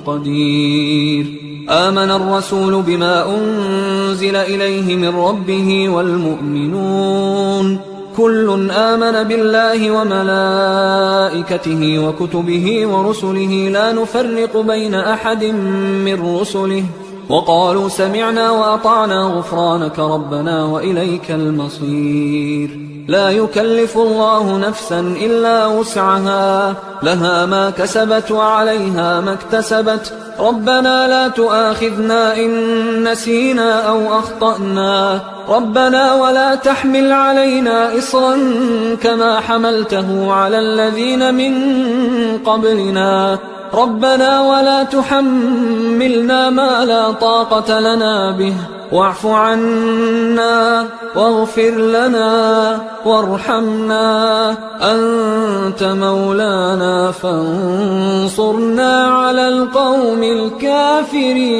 قدير. آمن الرسول بما أنزل إليه من ربه والمؤمنون كل آمن بالله وملائكته وكتبه ورسله لا نفرق بين أحد من رسله وقالوا سمعنا وأطعنا غفرانك ربنا وإليك المصير. لا يكلف الله نفسا إلا وسعها، لها ما كسبت وعليها ما اكتسبت. ربنا لا تؤاخذنا إن نسينا أو أخطأنا، ربنا ولا تحمل علينا إصرا كما حملته على الذين من قبلنا، ربنا ولا تحملنا ما لا طاقة لنا به، واعف عنا واغفر لنا وارحمنا، أنت مولانا فانصرنا على القوم الكافرين.